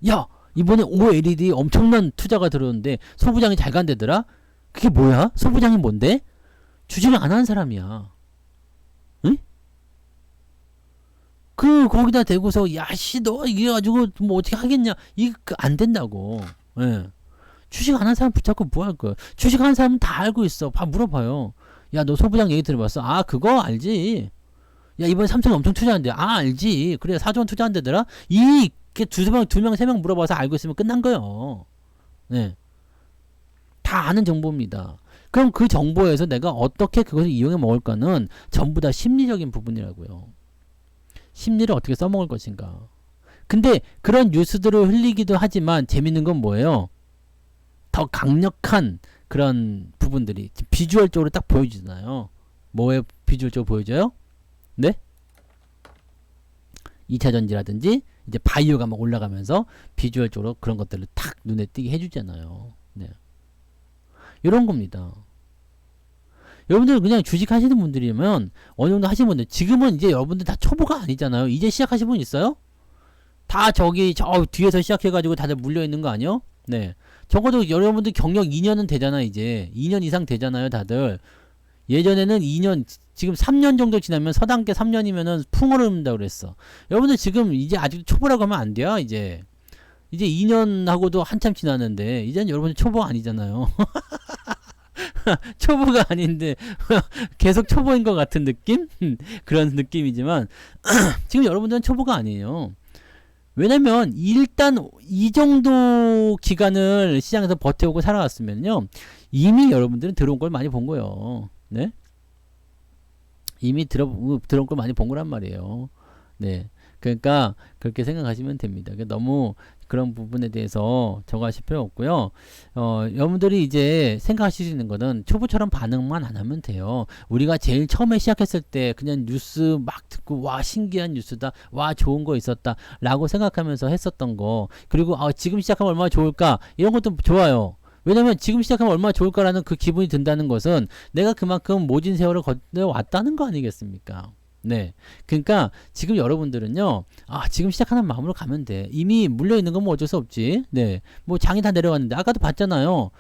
야, 이번에 OLED 엄청난 투자가 들어오는데 소부장이 잘 간대더라? 그게 뭐야? 소부장이 뭔데? 주식을 안 하는 사람이야. 응? 거기다 대고서 야씨 너 이래 가지고 뭐 어떻게 하겠냐? 이거 안 된다고. 예. 주식 안 하는 사람 붙잡고 뭐 할 거야? 주식 하는 사람은 다 알고 있어. 봐 물어봐요. 야 너 소부장 얘기 들어봤어? 아 그거 알지? 야 이번에 삼성이 엄청 투자한대. 아 알지? 그래 4조 원 투자한대더라? 두 명, 세 명 물어봐서 알고 있으면 끝난 거예요. 네. 다 아는 정보입니다. 그럼 그 정보에서 내가 어떻게 그것을 이용해 먹을까는 전부 다 심리적인 부분이라고요. 심리를 어떻게 써먹을 것인가. 근데 그런 뉴스들을 흘리기도 하지만 재밌는 건 뭐예요? 더 강력한 그런 부분들이 비주얼적으로 딱 보여주잖아요. 뭐에 비주얼적으로 보여줘요? 네? 2차전지라든지 이제 바이오가 막 올라가면서 비주얼적으로 그런 것들을 탁 눈에 띄게 해주잖아요. 네. 이런 겁니다. 여러분들 그냥 주식 하시는 분들이면 어느 정도 하시는 분들 지금은 이제 여러분들 다 초보가 아니잖아요. 이제 시작하신 분 있어요? 다 저 뒤에서 시작해가지고 다들 물려있는 거 아니요? 네. 적어도 여러분들 경력 2년은 되잖아 이제 2년 이상 되잖아요 다들. 예전에는 2년 지금 3년 정도 지나면 서당계 3년이면은 풍어른다 그랬어. 여러분들 지금 이제 아직 초보라고 하면 안 돼요. 이제 2년하고도 한참 지났는데 이제는 여러분들 초보가 아니잖아요. 초보가 아닌데 계속 초보인 것 같은 느낌? 그런 느낌이지만 지금 여러분들은 초보가 아니에요. 왜냐면 일단 이 정도 기간을 시장에서 버텨오고 살아왔으면요 이미 여러분들은 들어온 걸 많이 본 거예요. 네? 이미 들어온 걸 많이 본 거란 말이에요. 네. 그러니까 그렇게 생각하시면 됩니다. 너무 그런 부분에 대해서 저거하실 필요 없고요. 여러분들이 이제 생각하실 수 있는 거는 초보처럼 반응만 안 하면 돼요. 우리가 제일 처음에 시작했을 때 그냥 뉴스 막 듣고 와 신기한 뉴스다, 와 좋은 거 있었다 라고 생각하면서 했었던 거, 그리고 지금 시작하면 얼마나 좋을까 이런 것도 좋아요. 왜냐면 지금 시작하면 얼마나 좋을까라는 그 기분이 든다는 것은 내가 그만큼 모진 세월을 건너왔다는 거 아니겠습니까? 네. 그러니까 지금 여러분들은요, 지금 시작하는 마음으로 가면 돼. 이미 물려있는 건 뭐 어쩔 수 없지. 네. 뭐 장이 다 내려갔는데, 아까도 봤잖아요.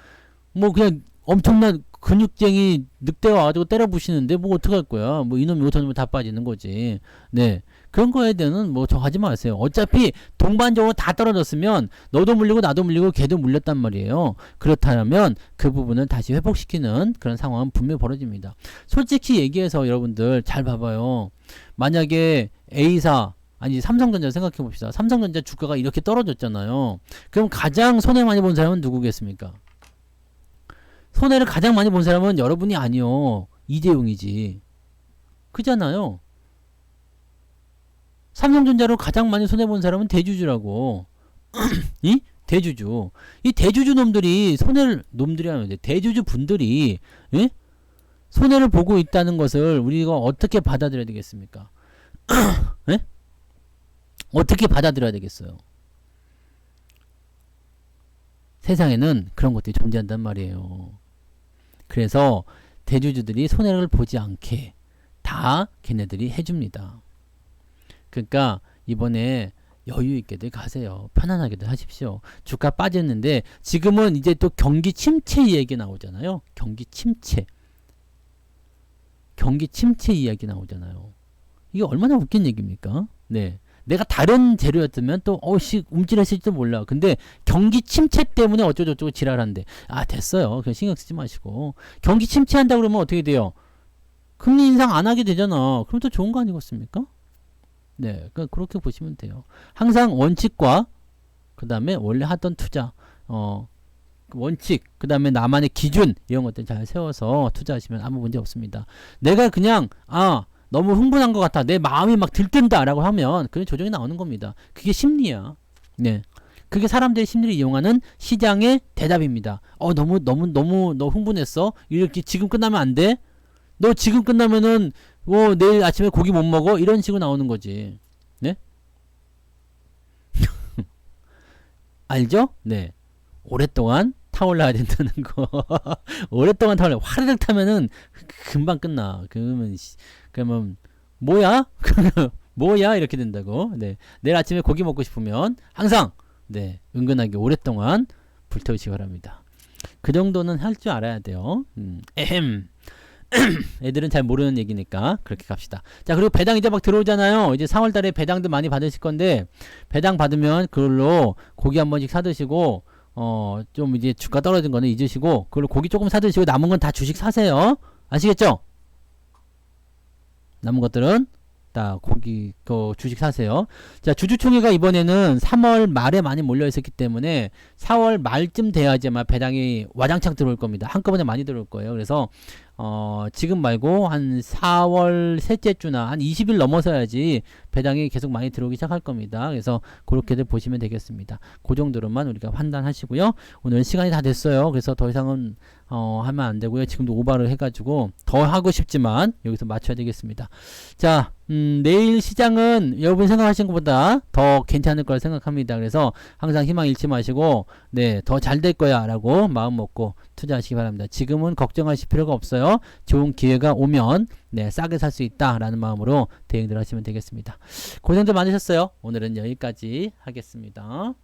뭐 그냥 엄청난 근육쟁이 늑대가 와가지고 때려 부시는데 뭐 어떡할 거야. 뭐 이놈이 못하면 다 빠지는 거지. 네. 그런 거에 대해서는 뭐 저 하지 마세요. 어차피 동반적으로 다 떨어졌으면 너도 물리고 나도 물리고 걔도 물렸단 말이에요. 그렇다면 그 부분을 다시 회복시키는 그런 상황은 분명히 벌어집니다. 솔직히 얘기해서 여러분들 잘 봐봐요. 만약에 A사 아니 삼성전자 생각해 봅시다. 삼성전자 주가가 이렇게 떨어졌잖아요. 그럼 가장 손해 많이 본 사람은 누구겠습니까? 손해를 가장 많이 본 사람은 여러분이 아니요. 이재용이지. 그잖아요. 삼성전자로 가장 많이 손해본 사람은 대주주라고. 이? 대주주. 이 대주주 놈들이 놈들이 하면 돼. 대주주 분들이, 예? 손해를 보고 있다는 것을 우리가 어떻게 받아들여야 되겠습니까? 예? 어떻게 받아들여야 되겠어요? 세상에는 그런 것들이 존재한단 말이에요. 그래서 대주주들이 손해를 보지 않게 다 걔네들이 해줍니다. 그러니까 이번에 여유 있게들 가세요. 편안하게들 하십시오. 주가 빠졌는데 지금은 이제 또 경기 침체 이야기 나오잖아요. 경기 침체 이야기 나오잖아요. 이게 얼마나 웃긴 얘기입니까? 네. 내가 다른 재료였으면 또 움찔했을지도 몰라. 근데 경기 침체 때문에 어쩌고저쩌고 지랄한데 됐어요. 그냥 신경 쓰지 마시고. 경기 침체한다 그러면 어떻게 돼요? 금리 인상 안 하게 되잖아. 그럼 또 좋은 거 아니겠습니까? 네, 그러니까 그렇게 보시면 돼요. 항상 원칙과 그 다음에 원래 하던 투자, 원칙, 그 다음에 나만의 기준 이런 것들 잘 세워서 투자하시면 아무 문제 없습니다. 내가 그냥 너무 흥분한 것 같아, 내 마음이 막 들뜬다 라고 하면 그게 조정이 나오는 겁니다. 그게 심리야. 네, 그게 사람들의 심리를 이용하는 시장의 대답입니다. 너무 너 흥분했어? 이렇게 지금 끝나면 안 돼? 너 지금 끝나면은 내일 아침에 고기 못 먹어? 이런 식으로 나오는 거지. 네? 알죠? 네. 오랫동안 타올라야 된다는 거. 오랫동안 타올라. 화르륵 타면은 금방 끝나. 그러면 뭐야? 뭐야? 이렇게 된다고. 네. 내일 아침에 고기 먹고 싶으면 항상 은근하게 오랫동안 불태우시기 바랍니다. 그 정도는 할 줄 알아야 돼요. 애들은 잘 모르는 얘기니까 그렇게 갑시다. 자, 그리고 배당 이제 막 들어오잖아요. 이제 4월달에 배당도 많이 받으실 건데, 배당 받으면 그걸로 고기 한 번씩 사드시고, 좀 이제 주가 떨어진 거는 잊으시고, 그걸로 고기 조금 사드시고 남은 건 다 주식 사세요. 아시겠죠? 남은 것들은 다 고기 주식 사세요. 자, 주주총회가 이번에는 3월 말에 많이 몰려 있었기 때문에 4월 말쯤 돼야지만 배당이 와장창 들어올 겁니다. 한꺼번에 많이 들어올 거예요. 그래서 지금 말고 한 4월 셋째 주나 한 20일 넘어서야지 배당이 계속 많이 들어오기 시작할 겁니다. 그래서 그렇게들 보시면 되겠습니다. 그 정도로만 우리가 판단하시고요. 오늘 시간이 다 됐어요. 그래서 더 이상은 하면 안 되고요. 지금도 오버를 해가지고 더 하고 싶지만 여기서 맞춰야 되겠습니다. 자, 내일 시장은 여러분 생각하신 것보다 더 괜찮을 거라 생각합니다. 그래서 항상 희망 잃지 마시고 더 잘 될 거야 라고 마음 먹고 투자하시기 바랍니다. 지금은 걱정하실 필요가 없어요. 좋은 기회가 오면 싸게 살 수 있다 라는 마음으로 대응들 하시면 되겠습니다. 고생들 많으셨어요. 오늘은 여기까지 하겠습니다.